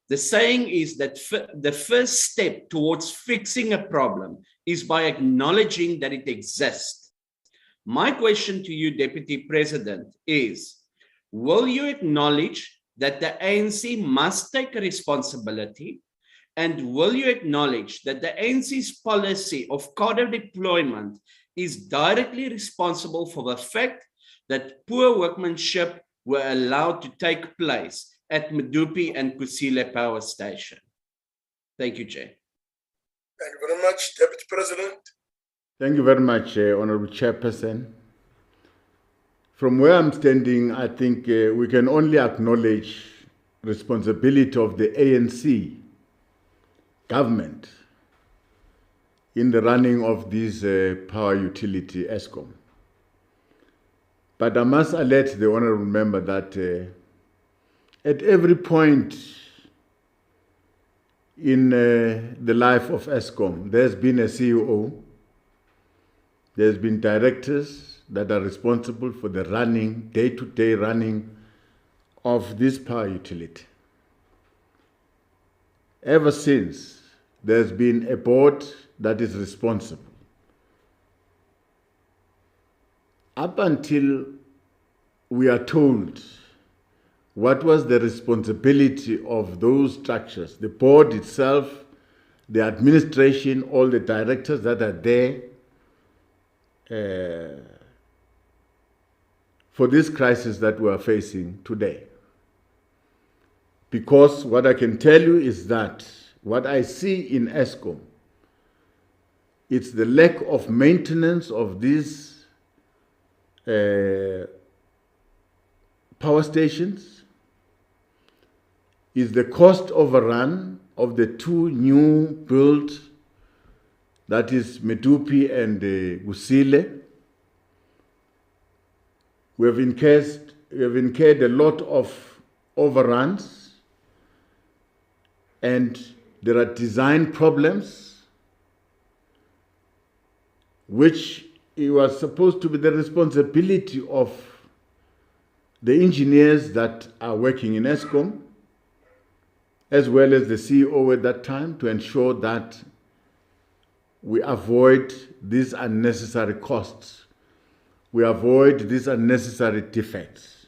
[SPEAKER 3] The saying is that the first step towards fixing a problem is by acknowledging that it exists. My question to you, Deputy President, is, will you acknowledge that the ANC must take responsibility? And will you acknowledge that the ANC's policy of cadre deployment is directly responsible for the fact that poor workmanship were allowed to take place at Medupi and Kusile power station? Thank you, Chair.
[SPEAKER 2] Thank you very much, Deputy President.
[SPEAKER 1] Thank you very much, Honorable Chairperson. From where I'm standing, I think we can only acknowledge responsibility of the ANC government in the running of this power utility, ESCOM. But I must alert the honorable member that at every point in the life of ESCOM, there's been a CEO, there's been directors that are responsible for the running, day-to-day running of this power utility. Ever since, there's been a board that is responsible. Up until we are told what was the responsibility of those structures, the board itself, the administration, all the directors that are there for this crisis that we are facing today. Because what I can tell you is that what I see in ESCOM, it's the lack of maintenance of these power stations, is the cost overrun of the two new built, that is Medupi and Kusile. We have incurred a lot of overruns, and there are design problems, which it was supposed to be the responsibility of the engineers that are working in ESCOM, as well as the CEO at that time, to ensure that we avoid these unnecessary costs. We avoid these unnecessary defects.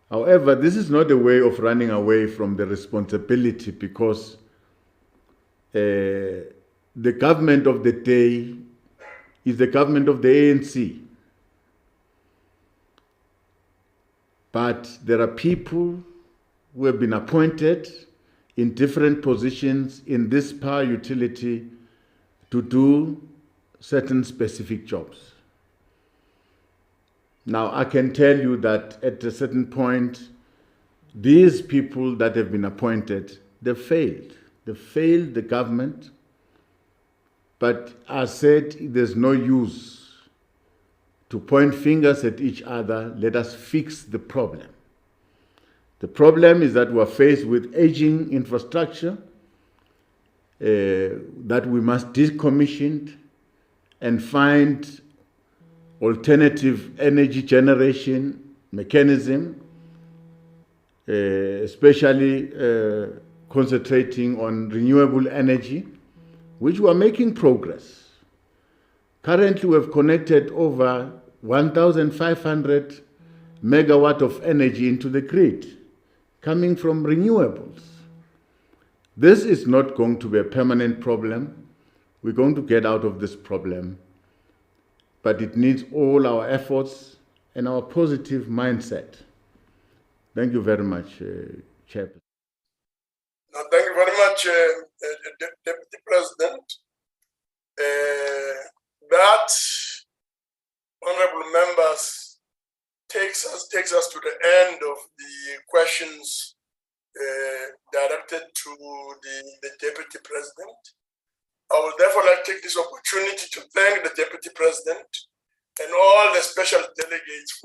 [SPEAKER 1] However, this is not a way of running away from the responsibility, because the government of the day is the government of the ANC. But there are people who have been appointed in different positions in this power utility to do certain specific jobs. Now, I can tell you that at a certain point, these people that have been appointed, they failed. They failed the government. But I said, there's no use to point fingers at each other. Let us fix the problem. The problem is that we're faced with aging infrastructure that we must decommission and find alternative energy generation mechanism, especially concentrating on renewable energy, which we are making progress. Currently, we have connected over 1,500 megawatt of energy into the grid, coming from renewables. This is not going to be a permanent problem. We're going to get out of this problem, but it needs all our efforts and our positive mindset. Thank you very much, Chairperson.
[SPEAKER 2] Thank you very much, Deputy President. That, honorable members, takes us to the end of the questions directed to the Deputy President. I would therefore like to take this opportunity to thank the Deputy President and all the special delegates for